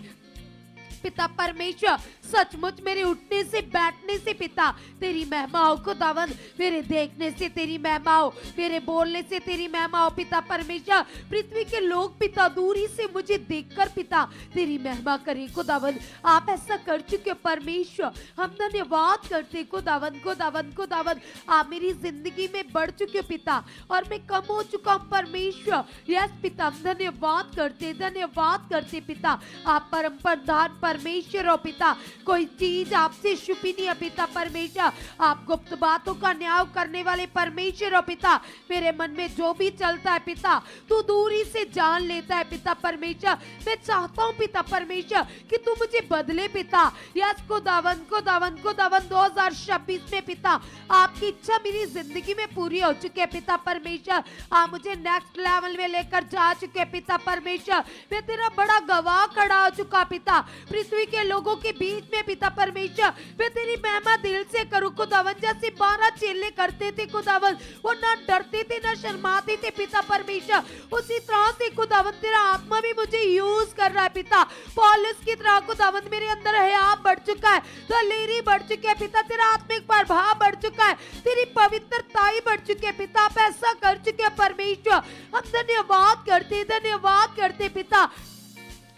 [SPEAKER 3] पिता परमेश्वर सचमुच मेरे उठने से बैठने से पिता तेरी महिमा हो खुदावन, मेरे देखने से तेरी महिमा हो, मेरे बोलने से तेरी महिमा हो पिता परमेश्वर। पृथ्वी के लोग पिता दूरी से मुझे देखकर पिता तेरी महिमा करें खुदावन। आप ऐसा कर चुके परमेश्वर, हम धन्यवाद करते खुदावन। आप मेरी जिंदगी में बढ़ चुके पिता और मैं कम हो चुका हूँ परमेश्वर। यस पिता हम धन्यवाद करते पिता। आप परम प्रधान परमेश्वर हो पिता, कोई चीज आपसे छुपी नहीं है पिता परमेश्वर। आप गुप्त बातों का न्याय करने वाले परमेश्वर हो पिता। मेरे मन में जो भी चलता है पिता तू दूरी से जान लेता है पिता परमेश्वर। मैं चाहता हूँ पिता परमेश्वर कि तू मुझे बदले पिता। यस खुदावन 2026 में पिता आपकी इच्छा मेरी जिंदगी में पूरी हो चुकी है पिता परमेश्वर। आप मुझे नेक्स्ट लेवल में लेकर जा चुके पिता परमेश्वर। मैं तेरा बड़ा गवाह खड़ा हो चुका पिता, पृथ्वी के लोगों के बीच में पिता परमेश्वर मैं तेरी महिमा दिल से करूं खुदावन। जैसे 12 चेले करते थे खुदावन, वो ना डरते थे ना शर्माते थे पिता परमेश्वर, उसी तरह से खुदावन तेरा आत्मा भी मुझे यूज कर रहा है पिता। पौलुस की तरह खुदावन मेरे अंदर हया बढ़ चुका है, दलेरी बढ़ चुकी है पिता, तेरा आत्मिक प्रभाव बढ़ चुका है, तेरी पवित्रताई बढ़ चुकी है पिता। आप ऐसा कर चुके हैं परमेश्वर, हम धन्यवाद करते पिता।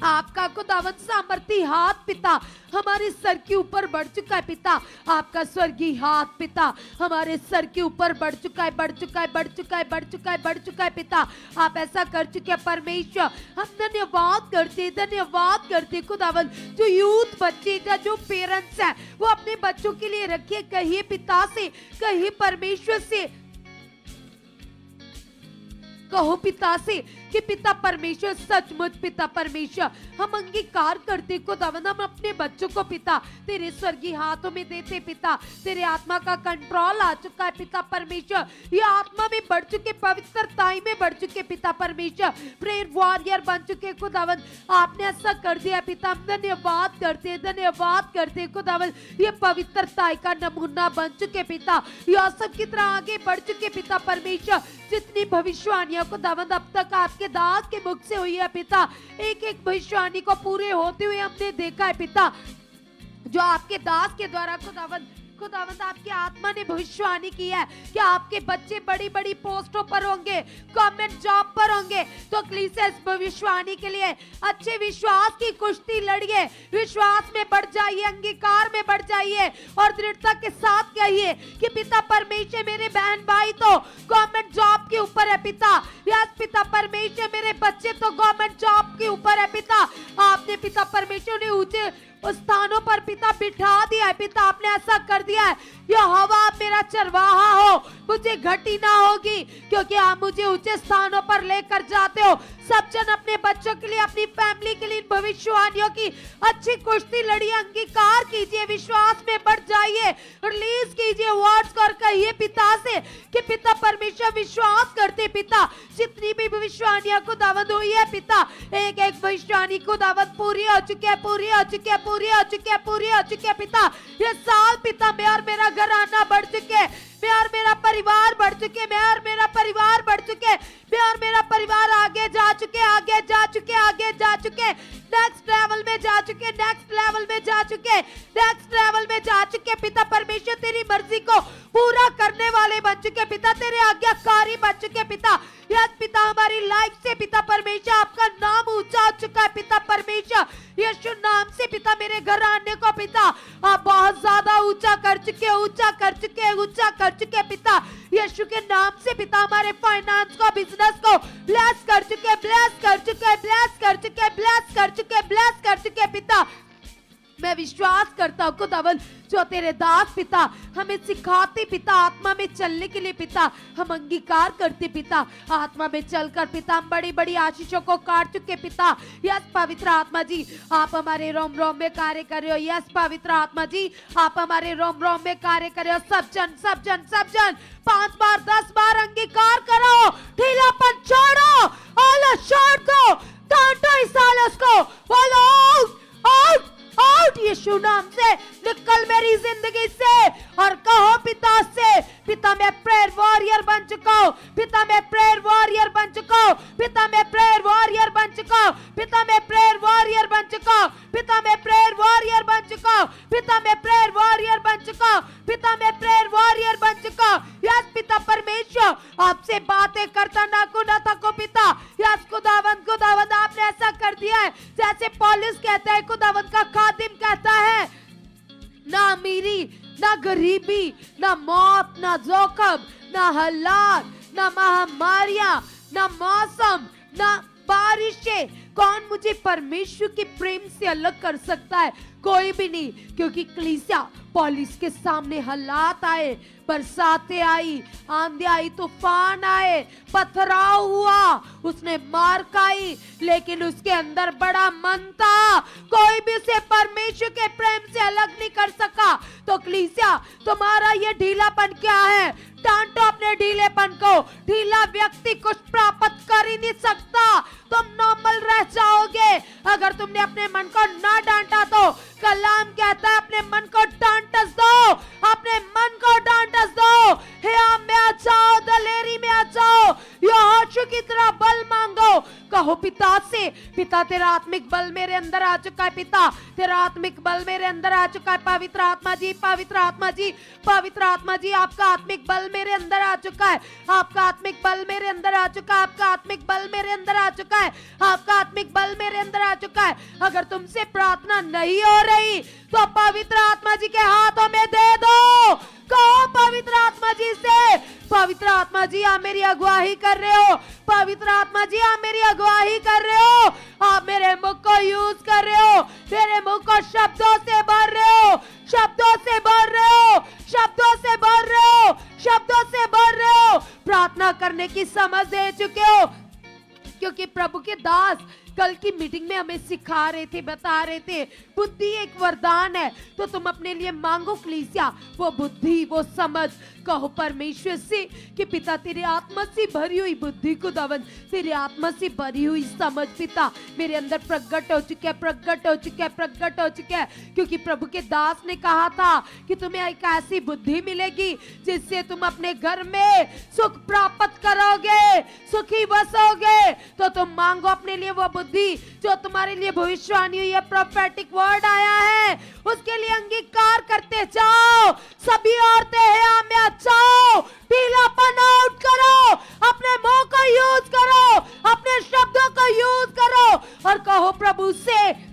[SPEAKER 3] आपका खुदावन सामर्थी हाथ पिता हमारे सर के ऊपर बढ़ चुका है पिता। आपका स्वर्गीय हाथ पिता हमारे सर के ऊपर बढ़ चुका है पिता। आप ऐसा कर चुके हैं परमेश्वर, हम धन्यवाद करते खुदावन। जो यूथ बच्चे का जो पेरेंट्स है वो अपने बच्चों के लिए रखिए, कहिए पिता से, कहिए परमेश्वर से, कहो पिता से कि पिता परमेश्वर सचमुच पिता परमेश्वर हम अंगीकार करते खुदावन, हम अपने बच्चों को पिता तेरे स्वर्गीय हाथों में देते पिता। तेरे आत्मा का कंट्रोल आ चुका है पिता परमेश्वर, ये आत्मा में बढ़ चुके, पवित्रताई में बढ़ चुके पिता परमेश्वर, प्रेयर वॉरियर बन चुके खुदावन। आपने ऐसा कर दिया पिता, हम धन्यवाद करते खुदावन। ये पवित्रताई का नमूना बन चुके पिता, यूसुफ की तरह आगे बढ़ चुके पिता परमेश्वर। जितनी भविष्यवाणियां खुदावन अब तक आपके दास के मुख से हुई है पिता, एक एक भविष्यवाणी को पूरे होते हुए हमने देखा है पिता। जो आपके दास के द्वारा खुदावन आपकी आत्मा ने भविष्यवाणी की है कि आपके बच्चे बड़ी बड़ी पोस्टों पर होंगे, गवर्नमेंट जॉब पर होंगे। तो कलीसिया इस भविष्यवाणी के लिए अच्छे विश्वास की कुश्ती लड़िए, विश्वास में बढ़ जाइए, अंगीकार में बढ़ जाइए और दृढ़ता के साथ कहिए कि पिता परमेश्वर मेरे बहन भाई तो गवर्नमेंट जॉब के ऊपर है पिता। यस पिता परमेश्वर मेरे बच्चे तो गवर्नमेंट जॉब के ऊपर है पिता। आपने पिता परमेश्वर ने ऊंचे उस स्थानों पर पिता बिठा दिया है पिता। आपने ऐसा कर दिया है, यह हवा मेरा चरवाहा हो, मुझे घटी ना होगी, क्योंकि आप मुझे ऊंचे स्थानों पर लेकर जाते हो। सब जन अपने बच्चों के लिए, अपनी फैमिली के लिए इन भविष्यवाणियों की अच्छी कुश्ती लड़िए, अंगीकार कीजिए, विश्वास में बढ़ जाइए, रिलीज कीजिए वर्ड्स कर कहिए पिता से कि पिता परमेश्वर विश्वास करते पिता। जितनी भी भविष्यवाणियां को दावत हुई है पिता, एक एक भविष्यवाणी को दावत पूरी हो चुकी है पिता। ये साल पिता मैं और मेरा घराना बढ़ चुके, मैं और मेरा परिवार बढ़ चुके, मैं और मेरा परिवार बढ़ चुके, मैं और मेरा परिवार आगे जा चुके, नेक्स्ट लेवल में जा चुके पिता परमेश्वर। तेरी मर्जी को पूरा करने वाले बन चुके पिता, तेरे आज्ञाकारी बन चुके पिता। यस पिता हमारी लाइफ से पिता परमेश्वर आपका नाम ऊंचा हो चुका है पिता परमेश्वर। यीशु नाम से पिता मेरे घर आने को पिता आप बहुत ज्यादा ऊंचा कर चुके पिता। यीशु के नाम से पिता हमारे फाइनेंस को, बिजनेस को ब्लेस कर चुके पिता। मैं विश्वास करता हूँ खुदावन जो तेरे दास पिता हमें सिखाते पिता, आत्मा में चलने के लिए पिता हम अंगीकार करते पिता। आत्मा में चलकर पिता हम बड़ी बड़ी आशीषों को काट चुके पिता। यस पवित्र आत्मा जी आप हमारे रोम रोम में कार्य कर रहे हो। यस पवित्र आत्मा जी आप हमारे रोम रोम में कार्य कर रहे हो। सब जन 5 बार 10 बार अंगीकार करो, ढीलापन छोड़ो, आलस छोड़ दो, कांटो इस आलस को, बोलो आउट यीशु नाम से निकल मेरी जिंदगी से और कहो पिता से, पिता मैं प्रेयर वॉरियर बन चुका हूँ, पिता मैं प्रेयर वॉरियर बन चुका हूँ, पिता मैं प्रेयर वॉरियर बन चुका हूँ, पिता मैं प्रेयर वॉरियर बन चुका हूँ, पिता मैं प्रेयर वॉरियर बन चुका हूँ, पिता मैं प्रेयर वॉरियर बन चुका हूँ, पिता मैं प्रेयर वॉरियर बन चुका हूँ। यस पिता परमेश्वर आपसे बातें करता ना थको पिता। यस खुदावंद आपने ऐसा कर दिया है जैसे पौलुस कहता है, खुदावंद का खादिम कहता है, ना अमीरी ना गरीबी ना मौत ना जोखम ना हालात ना महामारियां ना मौसम ना बारिशें, कौन मुझे परमेश्वर के प्रेम से अलग कर सकता है? कोई भी नहीं, क्योंकि कलीसिया पौलुस के सामने हालात आए, बरसातें आई, आंधी आई, तूफान आए, पथराव हुआ, उसने मार खाई, लेकिन उसके अंदर बड़ा मन था, कोई भी उसे परमेश्वर के प्रेम से अलग नहीं कर सका। तो कलीसिया तुम्हारा ये ढीलापन क्या है? डांटो अपने ढीलेपन को। ढीला व्यक्ति कुछ प्राप्त कर ही नहीं सकता। तुम नॉर्मल रह जाओगे अगर तुमने अपने मन को ना डांटा तो। कलाम कहता है अपने मन को डांटस दो, अपने मन को डांटस दो। हियाम में आ जाओ, दलेरी में आ जाओ, यहोशू की तरह बल मांगो। कहो पिता से, पिता तेरा आत्मिक बल मेरे अंदर आ चुका है। पिता तेरा आत्मिक बल मेरे अंदर आ चुका है। पवित्र आत्मा जी, पवित्र आत्मा जी, पवित्र आत्मा जी, आपका आत्मिक बल मेरे अंदर आ चुका है। आपका आत्मिक बल मेरे अंदर आ चुका है। आपका आत्मिक बल मेरे अंदर आ चुका है। आपका आत्मिक बल मेरे अंदर आ चुका है। अगर तुमसे प्रार्थना नहीं हो रही तो पवित्र आत्मा जी के हाथों में दे दो। कहो पवित्र आत्मा जी से, पवित्र आत्मा जी आप मेरी अगुवाई कर रहे हो। पवित्र आत्मा जी आप मेरी अगुवाई कर रहे हो। आप मेरे मुख को यूज कर रहे हो, मेरे मुख को शब्दों से भर रहे हो, शब्दों से भर रहे हो, शब्दों से भर रहे हो, शब्दों से भर रहे हो। प्रार्थना करने की समझ दे चुके हो, क्योंकि प्रभु के दास कल की मीटिंग में हमें सिखा रहे थे, बता रहे थे बुद्धि एक वरदान है। तो तुम अपने लिए मांगो कलीसिया वो बुद्धि, वो समझ। कहो परमेश्वर से कि पिता तेरे आत्मा से भरी हुई बुद्धि को दवन, तेरे आत्मा से भरी हुई समझ पिता मेरे अंदर प्रकट हो चुका है, प्रकट हो चुका है, प्रकट हो चुका है। क्योंकि प्रभु के दास ने कहा था कि तुम्हें एक ऐसी बुद्धि मिलेगी जिससे तुम अपने घर में सुख प्राप्त करोगे, सुखी बसोगे। तो तुम मांगो अपने लिए वो बुद्धि जो तुम्हारे लिए भविष्यवाणी हुई है, प्रोफेटिक वर्ड आया है, उसके लिए अंगीकार करते जाओ। सभी औरतें हैं में जाओ, ढीलापन आउट करो, अपने मुंह को यूज करो, अपने शब्दों को यूज करो और कहो प्रभु से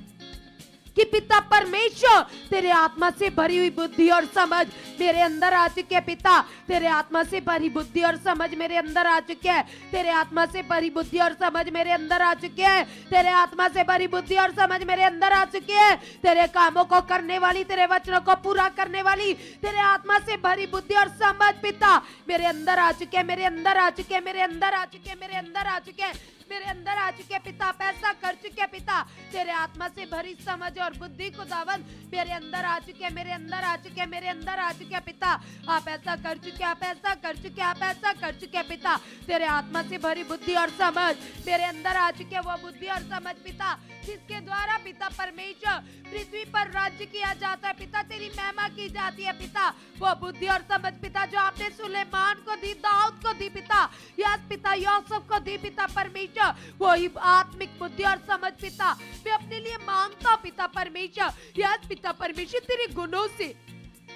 [SPEAKER 3] कि पिता परमेश्वर तेरे आत्मा से भरी हुई बुद्धि और समझ मेरे अंदर आ चुकी है। पिता तेरे आत्मा से भरी बुद्धि और समझ मेरे अंदर आ चुकी है। तेरे आत्मा से भरी बुद्धि और समझ मेरे अंदर आ चुकी है। तेरे आत्मा से भरी बुद्धि और समझ मेरे अंदर आ चुकी है। तेरे कामों को करने वाली, तेरे वचनों को पूरा करने वाली, तेरे आत्मा से भरी बुद्धि और समझ पिता मेरे अंदर आ चुके हैं, मेरे अंदर आ चुके हैं, मेरे अंदर आ चुके हैं, मेरे अंदर आ चुके हैं, मेरे अंदर आ चुके हैं। पिता आप ऐसा कर चुके हैं। पिता तेरे आत्मा से भरी समझ और बुद्धि को दावन मेरे अंदर आ चुके हैं, मेरे अंदर आ चुके हैं, मेरे अंदर आ चुके हैं। पिता आप ऐसा कर चुके हैं, आप ऐसा कर चुके हैं, आप ऐसा कर चुके हैं। पिता तेरे आत्मा से भरी बुद्धि और समझ मेरे अंदर आ चुके हैं, वो बुद्धि और समझ पिता जिसके द्वारा पिता परमेश्वर पृथ्वी पर राज्य किया जाता है। पिता तेरी महिमा की जाती है। पिता वो बुद्धि और समझ पिता जो आपने सुलेमान को दी, दाऊद को दी पिता, यस पिता यूसुफ को दी पिता परमेश्वर, वही आत्मिक बुद्धि और समझ पिता मैं अपने लिए मांगता हूं पिता परमेश्वर। यस पिता परमेश्वर तेरे गुणों से,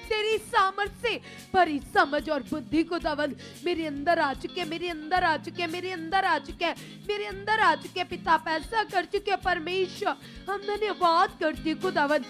[SPEAKER 3] तेरी सामर्थ्य से भरी समझ और बुद्धि को दवन मेरे अंदर आ चुके, मेरे अंदर आ चुके, मेरे अंदर आ चुके, मेरे अंदर आ चुके। पिता आप ऐसा कर चुके परमेश्वर, हम धन्यवाद करते खुदावन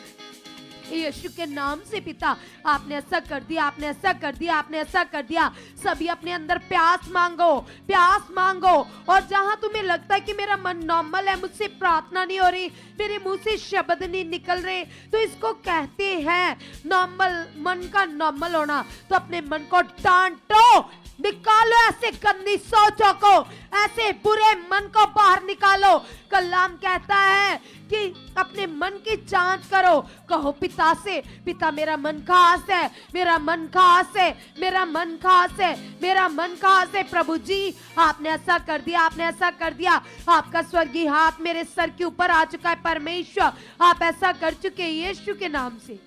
[SPEAKER 3] यीशु के नाम से। पिता आपने ऐसा कर दिया, आपने ऐसा कर दिया, आपने ऐसा कर दिया। सभी अपने अंदर प्यास मांगो, प्यास मांगो। और जहां तुम्हें लगता है कि मेरा मन नॉर्मल है, मुझसे प्रार्थना नहीं हो रही, मेरे मुंह से शब्द नहीं निकल रहे, तो इसको कहते हैं नॉर्मल, मन का नॉर्मल होना। तो अपने मन को डांटो, निकालो ऐसे गंदी सोचों को, ऐसे बुरे मन को बाहर निकालो। कलाम कहता है कि अपने मन की जांच करो। कहो पिता से, पिता मेरा मन खास है, मेरा मन खास है, मेरा मन खास है, मेरा मन खास है। प्रभु जी आपने ऐसा कर दिया, आपने ऐसा कर दिया। आपका स्वर्गीय हाथ मेरे सर के ऊपर आ चुका है परमेश्वर, आप ऐसा कर चुके यीशु के नाम से।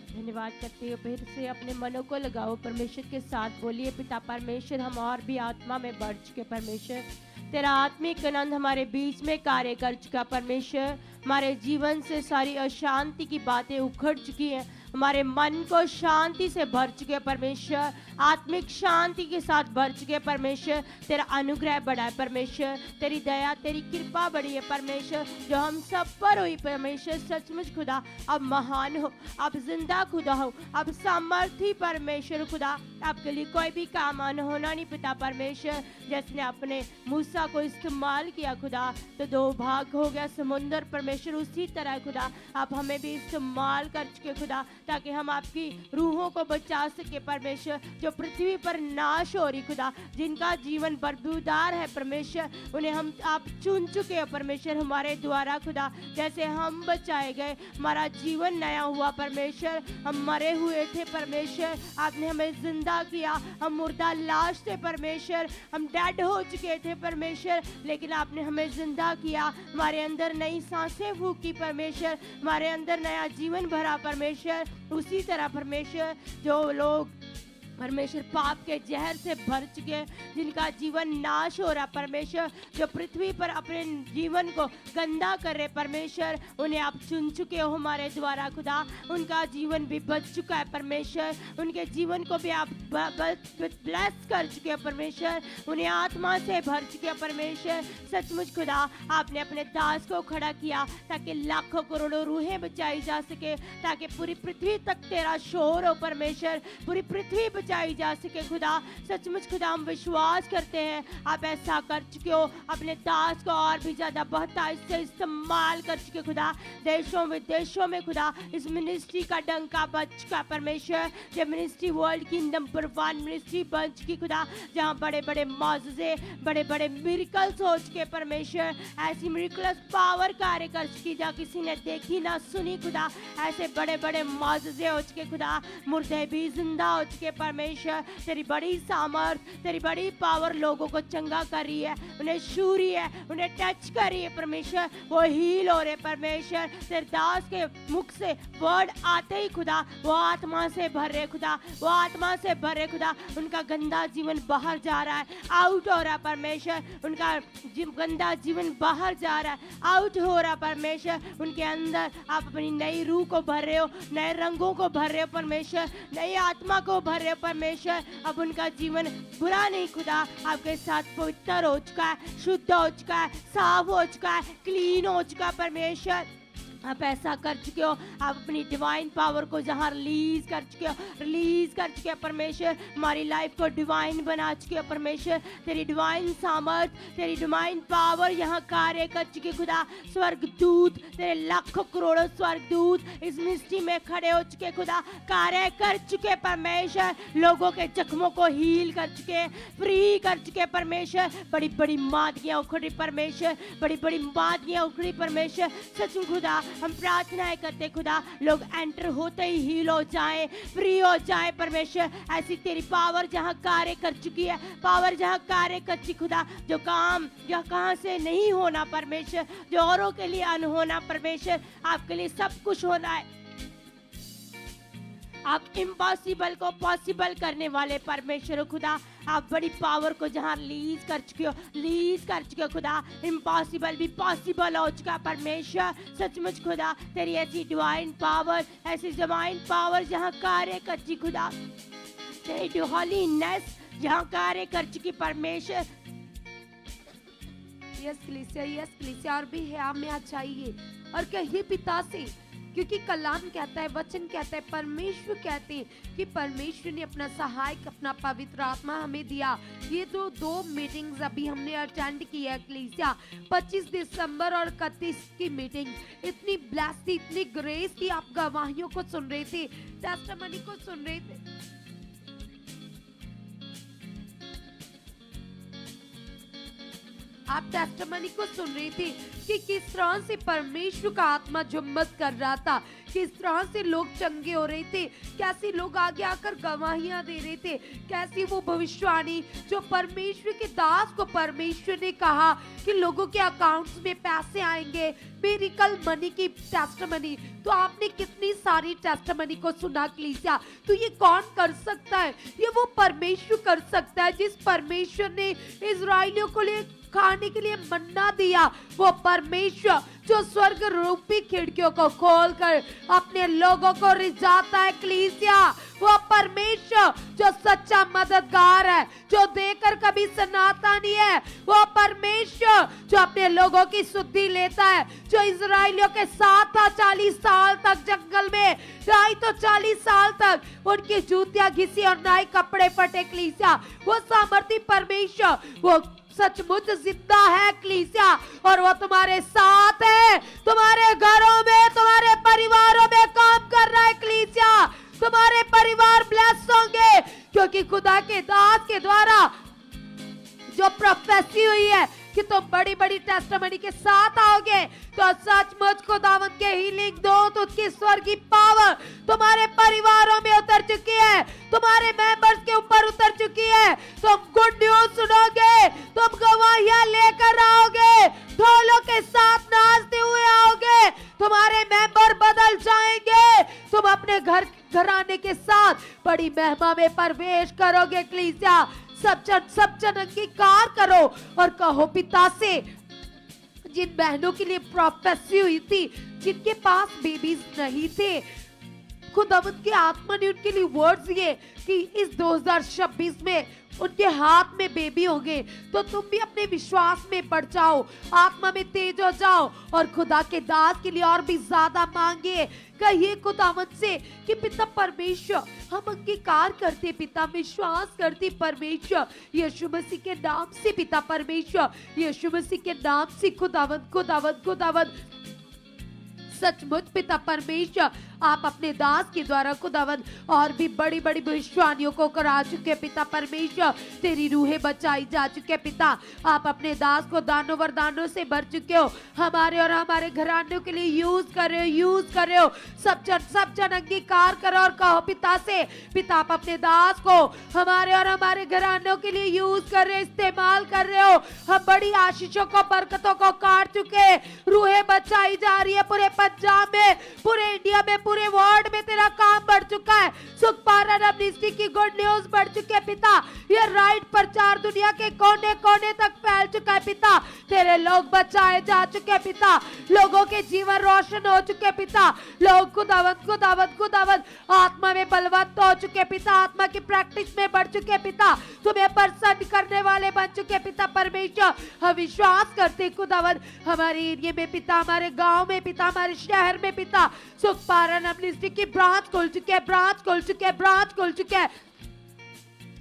[SPEAKER 4] धन्यवाद करते हो। फिर से अपने मनों को लगाओ, परमेश्वर के साथ बोलिए पिता परमेश्वर हम और भी आत्मा में बढ़ चुके परमेश्वर, तेरा आत्मिक आनंद हमारे बीच में कार्य कर चुका परमेश्वर। हमारे जीवन से सारी अशांति की बातें उखड़ चुकी हैं, हमारे मन को शांति से भर चुके परमेश्वर, आत्मिक शांति के साथ भर चुके परमेश्वर। तेरा अनुग्रह बढ़ा है परमेश्वर, तेरी दया तेरी कृपा बढ़ी है परमेश्वर, जो हम सब पर हुई परमेश्वर। सचमुच खुदा अब महान हो, अब जिंदा खुदा हो, अब सामर्थी परमेश्वर खुदा। आपके लिए कोई भी काम होना नहीं पिता परमेश्वर। जिसने अपने मूसा को इस्तेमाल किया खुदा तो 2 भाग हो गया समुंदर परमेश्वर, उसी तरह खुदा आप हमें भी इस्तेमाल कर चुके खुदा। ताकि हम आपकी रूहों को बचा सके परमेश्वर। जो पृथ्वी पर नाश हो रही खुदा, जिनका जीवन बदबूदार है परमेश्वर, उन्हें हम आप चुन चुके हो परमेश्वर हमारे द्वारा खुदा। जैसे हम बचाए गए, हमारा जीवन नया हुआ परमेश्वर। हम मरे हुए थे परमेश्वर, आपने हमें जिंदा किया। हम मुर्दा लाश थे परमेश्वर, हम डेड हो चुके थे परमेश्वर, लेकिन आपने हमें जिंदा किया। हमारे अंदर नई सांसें फूकी परमेश्वर, हमारे अंदर नया जीवन भरा परमेश्वर। उसी तरह परमेश्वर जो लोग परमेश्वर पाप के जहर से भर चुके हैं, जिनका जीवन नाश हो रहा परमेश्वर, जो पृथ्वी पर अपने जीवन को गंदा कर रहे परमेश्वर, उन्हें आप चुन चुके हो हमारे द्वारा खुदा। उनका जीवन भी बच चुका है परमेश्वर, उनके जीवन को भी आप ब्लेस कर चुके हो परमेश्वर, उन्हें आत्मा से भर चुके हो परमेश्वर। सचमुच खुदा, आपने अपने दास को खड़ा किया ताकि लाखों करोड़ों रूहें बचाई जा सके, ताकि पूरी पृथ्वी तक तेरा शोर हो परमेश्वर, पूरी पृथ्वी बचाई जा सके खुदा। सचमुच खुदा, हम विश्वास करते हैं आप ऐसा कर चुके हो। अपने दास को और भी ज्यादा बहुतायत से इस्तेमाल कर चुके खुदा। देशों विदेशों में खुदा इस मिनिस्ट्री का डंका बज चुका परमेश्वर। ये मिनिस्ट्री वर्ल्ड की नंबर 1 मिनिस्ट्री बन चुकी खुदा, जहाँ बड़े बड़े मौजूजे, बड़े बड़े मिरेकल्स हो चुके परमेश्वर। ऐसी मिरेकल्स पावर कार्य कर चुकी जहाँ किसी ने देखी ना सुनी खुदा। ऐसे बड़े बड़े मौजूजे हो चुके खुदा, मुर्दे भी जिंदा हो चुके परमेश्वर। तेरी बड़ी सामर्थ, तेरी बड़ी पावर लोगों को चंगा कर रही है, उन्हें छू रही है, उन्हें टच कर रही है परमेश्वर। वो हील हो रहे परमेश्वर। तेरे दास के मुख से वर्ड आते ही खुदा वो आत्मा से भर रहे खुदा, वो आत्मा से भर रहे खुदा। उनका गंदा जीवन बाहर जा रहा है, आउट हो रहा है परमेश्वर। उनका गंदा जीवन बाहर जा रहा है, आउट हो रहा है परमेश्वर। उनके अंदर आप अपनी नई रूह को भर रहे हो, नए रंगों को भर रहे हो परमेश्वर, नई आत्मा को भर रहे हो परमेश्वर। अब उनका जीवन बुरा नहीं खुदा, आपके साथ पवित्र हो चुका है, शुद्ध हो चुका है, साफ हो चुका है, क्लीन हो चुका है परमेश्वर। आप ऐसा कर चुके हो, आप अपनी डिवाइन पावर को जहाँ रिलीज कर चुके हो, रिलीज कर चुके हो परमेश्वर। हमारी लाइफ को डिवाइन बना चुके हो परमेश्वर। तेरी डिवाइन सामर्थ, तेरी डिवाइन पावर यहाँ कार्य कर चुके खुदा। स्वर्गदूत, तेरे लाखों करोड़ों स्वर्गदूत इस मिनिस्ट्री में खड़े हो चुके खुदा, कार्य कर चुके परमेश्वर। लोगों के जख्मों को हील कर चुके, फ्री कर चुके परमेश्वर। बड़ी बड़ी मादगियाँ उखड़ी परमेश्वर, बड़ी बड़ी मादगियाँ उखड़ी परमेश्वर। सच में खुदा, हम प्रार्थनाएं करते खुदा, लोग एंटर होते ही हील हो जाए, फ्री हो जाए परमेश्वर। ऐसी तेरी पावर जहाँ कार्य कर चुकी है, पावर जहाँ कार्य कर चुकी खुदा, जो काम जो कहाँ से नहीं होना परमेश्वर, जो औरों के लिए अनहोना परमेश्वर, आपके लिए सब कुछ होना है। आप इम्पॉसिबल को पॉसिबल करने वाले परमेश्वर हो खुदा। आप बड़ी पावर को जहाँ रिलीज कर चुके हो, रिलीज कर चुके हो खुदा। इम्पॉसिबल भी पॉसिबल हो चुका परमेश्वर। सचमुच खुदा, तेरी ऐसी डिवाइन पावर, ऐसी डिवाइन पावर जहाँ कार्य कर चुकी खुदा, तेरी हॉलीनेस जहाँ कार्य कर चुकी परमेश्वर।
[SPEAKER 3] यस कलीसिया, और भी है हमें चाहिए और कहिए पिता से, क्योंकि कलाम कहता है, वचन कहता है, परमेश्वर कहते हैं कि परमेश्वर ने अपना सहायक, अपना पवित्र आत्मा हमें दिया। ये जो 2 मीटिंग्स अभी हमने अटेंड की है कलीसिया, 25 दिसंबर और 31 की मीटिंग, इतनी ब्लेस थी, इतनी ग्रेस थी। आप गवाहियों को सुन रहे थे, टेस्टिमनी को सुन रहे थे। आप टेस्टिमनी को सुन रहे थे कि किस तरह से परमेश्वर का आत्मा जुम्मत कर रहा था, किस तरह से लोग चंगे हो रहे थे, कैसे लोग आगे आकर गवाहियां दे रहे थे, कैसी वो भविष्यवाणी जो परमेश्वर के दास को परमेश्वर ने कहा कि लोगों के अकाउंट्स में पैसे आएंगे, मिरेकल मनी की टेस्टिमनी। तो आपने कितनी सारी टेस्टिमनी को सुना कलीसिया। तो ये कौन कर सकता है? ये वो परमेश्वर कर सकता है जिस परमेश्वर ने इजराइलियों को लिए खाने के लिए मन्ना दिया। वो परमेश्वर जो स्वर्ग रूपी खिड़कियों को खोलकर अपने लोगों को रिझाता है कलीसिया। वो परमेश्वर जो सच्चा मददगार है, जो देकर कभी सनाता नहीं है। वो परमेश्वर जो अपने लोगों की सुधि लेता है, जो इजराइलियों के साथ था 40 साल तक जंगल में, नहीं तो 40 साल तक उनकी जूतियां घिसी और ना ही कपड़े फटे कलीसिया। वो सामर्थी परमेश्वर, वो सचमुच जिंदा है कलीसिया, और वो तुम्हारे साथ है, तुम्हारे घरों में, तुम्हारे परिवारों में काम कर रहा है कलीसिया। तुम्हारे परिवार ब्लेस होंगे, क्योंकि खुदा के दास के द्वारा जो प्रोफेसी हुई है कि तुम बड़ी बड़ी टेस्टिमनी के साथ आओगे, तो सचमुच खुदावंद के हीलिंग दो, तो उसकी स्वर्गीय पावर तुम्हारे परिवारों में उतर चुकी है, तुम्हारे मेंबर्स के ऊपर उतर चुकी है। तुम गुड न्यूज सुनोगे, तुम गवाहियां लेकर आओगे, ढोलों के साथ नाचते हुए आओगे, तुम्हारे मेंबर बदल जाएंगे, तुम अपने घराने के साथ बड़ी महिमा में प्रवेश करोगे कलीसिया। सब जन अंगीकार करो और कहो पिता से, जिन बहनों के लिए प्रोफेसी हुई थी, जिनके पास बेबीज नहीं थे, खुदावंद की आत्मा ने उनके लिए वर्ड्स दिए कि इस 2026 में उनके हाथ में बेबी होंगे, तो तुम भी अपने विश्वास में बढ़ जाओ, आत्मा में तेज हो जाओ और खुदा के दास के लिए और भी ज्यादा मांगे। कहिए खुदावंद से कि पिता परमेश्वर, हम अंगीकार करते पिता, विश्वास करते परमेश्वर, यीशु मसीह के नाम से पिता परमेश्वर, यीशु मसीह के नाम से खुदावंद खुदावंद खुदावंद सचमुच पिता परमेश्वर, आप अपने दास के द्वारा खुदावंद और भी बड़ी बड़ी भविष्यवाणियों को करा चुके पिता परमेश्वर, तेरी रूहें बचाई जा चुके पिता। आप अपने दास को दानों वरदानों से भर चुके हो, हमारे और हमारे घरानों के लिए यूज कर रहे हो। सब जन अंगीकार करो और कहो पिता से, पिता आप अपने दास को हमारे और हमारे घरानों के लिए यूज कर रहे, इस्तेमाल कर रहे हो। हम बड़ी आशीषों को, बरकतों को काट चुके, रूहें बचाई जा रही है पूरे पंजाब में, पूरे इंडिया में, पूरे वर्ल्ड में तेरा काम बढ़ चुका है। सुखपारण अमनिस्टी की गुड न्यूज बढ़ चुके है पिता, ये राइट प्रचार दुनिया के कोने कोने तक फैल चुका है पिता। तेरे लोग बचाए जा चुके हैं पिता, लोगों के जीवन रोशन हो चुके पिता, लोग खुदावंद खुदावंद खुदावंद आत्मा में बलवंत हो चुके पिता, आत्मा की प्रैक्टिस में बढ़ चुके पिता, तुम्हें प्रसन्न करने वाले बन चुके पिता परमेश्वर। हम विश्वास करते खुदावंद, हमारे एरिया में पिता, हमारे गांव में पिता, हमारे शहर में पिता, सुखपारण अमनिस्टी की ब्रांच खुल चुके हैं, ब्रांच खुल चुके हैं।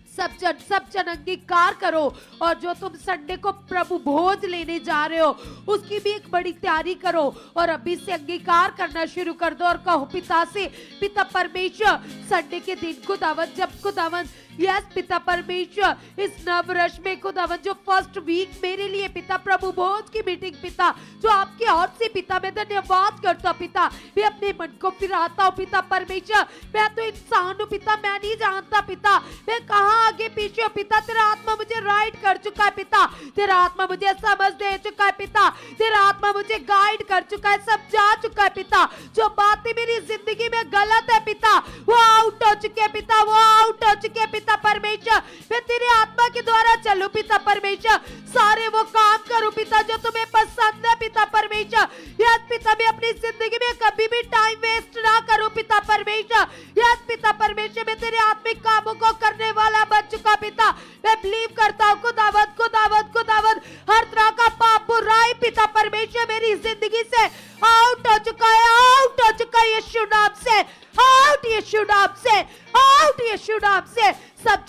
[SPEAKER 3] सब जन अंगीकार करो, और जो तुम संडे को प्रभु भोज लेने जा रहे हो उसकी भी एक बड़ी तैयारी करो, और अभी से अंगीकार करना शुरू कर दो और कहो पिता से, पिता परमेश्वर संडे के दिन खुदावंद, जब खुदावंद यस पिता परमेश्वर, इस नववर्ष में खुदावंद जो फर्स्ट वीक मेरे लिए पिता प्रभु भोज की मीटिंग पिता, जो आपके और से पिता मैं धन्यवाद करता हूँ पिता, मैं अपने मन को फिराता हूँ पिता परमेश्वर। मैं तो इंसान हूँ पिता, मैं नहीं जानता पिता मैं कहाँ आगे पीछे हूँ पिता, तेरा आत्मा मुझे राइट कर चुका है पिता, तेरा आत्मा मुझे समझ दे चुका है पिता, तेरा आत्मा मुझे गाइड कर चुका है, समझा चुका है पिता। जो बातें मेरी जिंदगी में गलत है पिता, वो आउट हो चुके हैं पिता, वो आउट हो चुके हैं पिता परमेश्वर। मैं तेरे आत्मा के द्वारा चलूं पिता परमेश्वर, सारे वो काम करूं पिता जो तुम्हें पसंद है पिता परमेश्वर। यस पिता, मैं अपनी जिंदगी में कभी भी टाइम वेस्ट ना करूं पिता परमेश्वर। यस पिता परमेश्वर, मैं तेरे आत्मिक कामों को करने वाला बन चुका पिता। मैं बिलीव करता हूँ खुदावंद खुदावंद खुदावंद, हर तरह का पाप बुराई पिता परमेश्वर मेरी जिंदगी से आउट हो चुका है, आउट हो चुका है यीशु नाम से, आउट यीशु नाम से, आउट यीशु नाम से। सब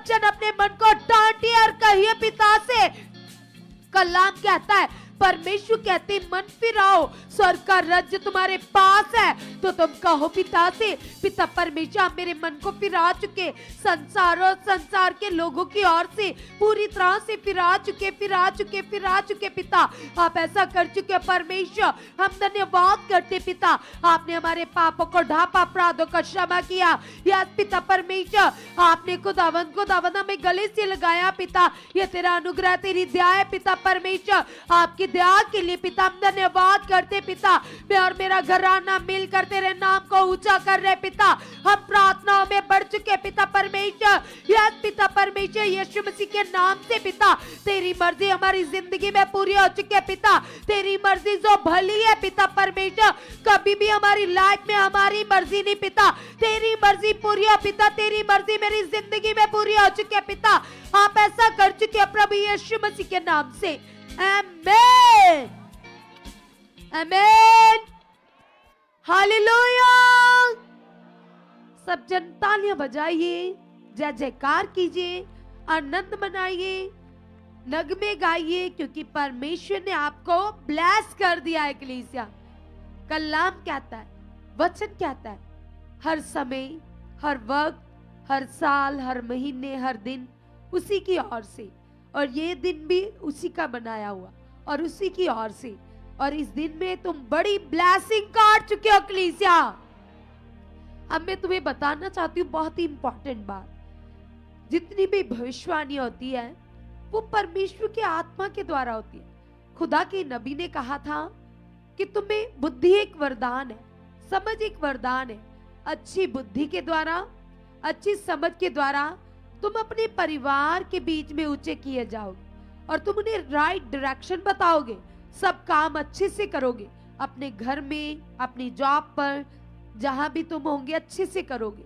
[SPEAKER 3] जन अपने मन को डांटिए और कहिए पिता से, कलाम कहता है, परमेश्वर कहते मन फिराओ, स्वर्ग का राज्य तुम्हारे पास है। तो तुम कहो पिता से, पिता परमेश्वर आप मेरे मन को फिरा चुके, संसार और संसार के लोगों की ओर से पूरी तरह से फिरा चुके पिता। आप ऐसा कर चुके परमेश्वर, हम धन्यवाद करते पिता, आपने हमारे पापों को ढापा, अपराधों को क्षमा किया। यस पिता परमेश्वर, आपने खुदावंद हमें गले से लगाया पिता, ये तेरा अनुग्रह, तेरी दया है पिता परमेश्वर। आपकी दया के लिए पिता हम धन्यवाद करते पिता। मैं और मेरा घराना मिलकर तेरे नाम को ऊंचा कर रहे पिता, हम प्रार्थनाओं में बढ़ चुके पिता परमेश्वर। यस पिता परमेश्वर, यीशु मसीह के नाम से पिता, तेरी मर्जी हमारी जिंदगी में पूरी हो चुकी है पिता। तेरी मर्जी जो भली है पिता परमेश्वर, कभी भी हमारी लाइफ में हमारी मर्जी नहीं पिता, तेरी मर्जी पूरी है पिता, तेरी मर्जी मेरी जिंदगी में पूरी हो चुकी है पिता। आप ऐसा कर चुके हैं प्रभु यीशु मसीह के नाम से, आमीन आमीन हालेलुया। सब जन तालियां बजाइए, जय जयकार कीजिए, आनंद मनाइए। नगमे गाइए, क्योंकि परमेश्वर ने आपको ब्लेस कर दिया है। कलीसिया कलाम कहता है, वचन कहता है, हर समय, हर वक्त, हर साल, हर महीने, हर दिन उसी की ओर से, और ये दिन भी उसी का बनाया हुआ और उसी की ओर से। और इस दिन में तुम बड़ी ब्लेसिंग काट चुके हो कलीसिया। अब मैं तुम्हें बताना चाहती हूँ बहुत ही इंपॉर्टेंट बात। जितनी भी भविष्यवाणी होती है वो परमेश्वर की आत्मा के द्वारा होती है। खुदा के नबी ने कहा था कि तुम्हें बुद्धि एक वरदान है, समझ एक वरदान है। अच्छी बुद्धि के द्वारा, अच्छी समझ के द्वारा तुम अपने परिवार के बीच में ऊंचे किए जाओगे और तुम उन्हें राइट डायरेक्शन बताओगे, सब काम अच्छे से करोगे, अपने घर में, अपनी जॉब पर, जहां भी तुम होंगे अच्छे से करोगे।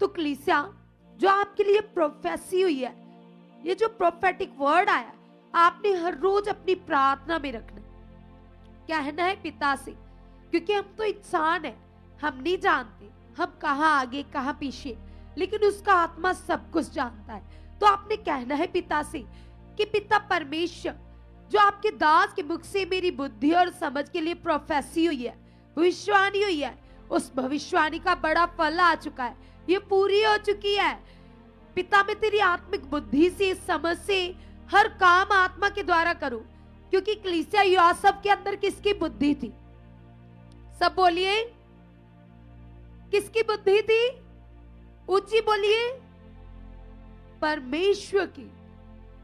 [SPEAKER 3] तो कलीसिया, जो आपके लिए प्रोफेसी हुई है, ये जो प्रोफेटिक वर्ड आया, आपने हर रोज अपनी प्रार्थना में रखना है, कहना है पिता से, क्योंकि हम तो इंसान है, हम नहीं जानते हम कहाँ आगे कहाँ पीछे, लेकिन उसका आत्मा सब कुछ जानता है। तो आपने कहना है पिता से कि पिता परमेश्वर, जो आपके दास के मुख से मेरी बुद्धि और समझ के लिए प्रोफेसी हुई है, भविष्यवाणी हुई है, उस भविष्यवाणी का बड़ा फल आ चुका है, ये पूरी हो चुकी है। पिता, मैं तेरी आत्मिक बुद्धि से, समझ से हर काम आत्मा के द्वारा करूं। क्योंकि कलीसिया, यूसुफ के अंदर किसकी बुद्धि थी? सब बोलिए, किसकी बुद्धि थी? ऊंची बोलिए, परमेश्वर की।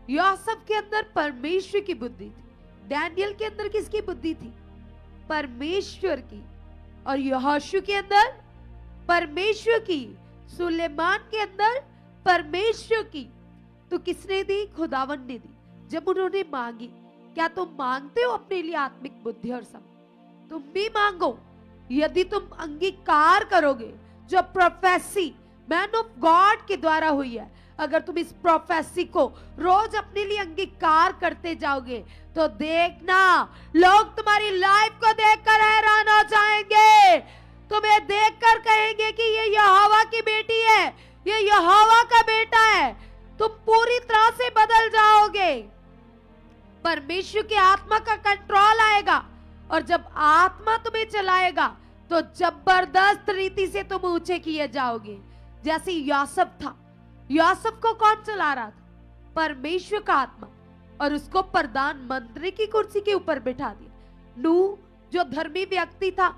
[SPEAKER 3] यूसुफ के अंदर परमेश्वर की बुद्धि थी। डैनियल के अंदर किसकी बुद्धि थी? परमेश्वर की। और यहोशू के अंदर परमेश्वर की। सुलेमान के अंदर परमेश्वर की। तो किसने दी? खुदावन ने दी, जब उन्होंने मांगी। क्या तुम मांगते हो अपने लिए आत्मिक बुद्धि और समझ? तुम भी मांगो। यदि तुम अंगीकार करोगे जो प्रोफेसी मैन ऑफ गॉड के द्वारा हुई है, अगर तुम इस प्रोफेसी को रोज अपने लिए अंगीकार करते जाओगे, तो देखना लोग तुम्हारी लाइफ को देखकर हैरान हो जाएंगे। तुम्हें देखकर कहेंगे कि ये यहोवा की बेटी है, ये यहोवा का बेटा है। तुम पूरी तरह से बदल जाओगे। परमेश्वर की आत्मा का कंट्रोल आएगा, और जब आत्मा तुम्हें चलाएगा तो जबरदस्त रीति से तुम ऊंचे किए जाओगे। जैसे यूसुफ था, यूसुफ को कौन चला रहा था? परमेश्वर का आत्मा, और उसको प्रधानमंत्री की कुर्सी के ऊपर बिठा दिया। नूह, जो धर्मी व्यक्ति था,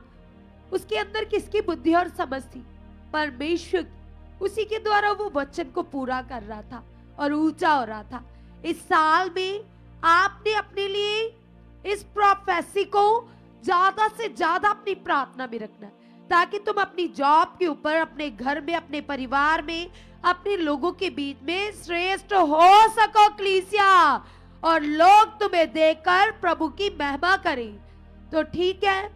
[SPEAKER 3] उसके अंदर किसकी बुद्धि और समझ थी? परमेश्वर की। उसी के द्वारा वो वचन को पूरा कर रहा था और ऊंचा हो रहा था। इस साल में आपने अपने लिए इस प्रोफेसी को ज्यादा से ज्यादा अपनी प्रार्थना में रखना है, ताकि तुम अपनी जॉब के ऊपर, अपने घर में, अपने परिवार में, अपने लोगों के बीच में श्रेष्ठ हो सको कलीसिया, और लोग तुम्हें देखकर प्रभु की महिमा करें। तो ठीक है,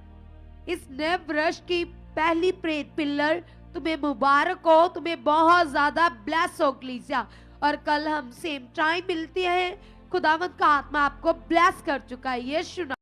[SPEAKER 3] इस नए वर्ष की पहली प्रेत पिलर तुम्हें मुबारक हो, तुम्हें बहुत ज्यादा ब्लेस हो कलीसिया। और कल हम सेम टाइम मिलते हैं। खुदावंत का आत्मा आपको ब्लेस कर चुका है। ये सुना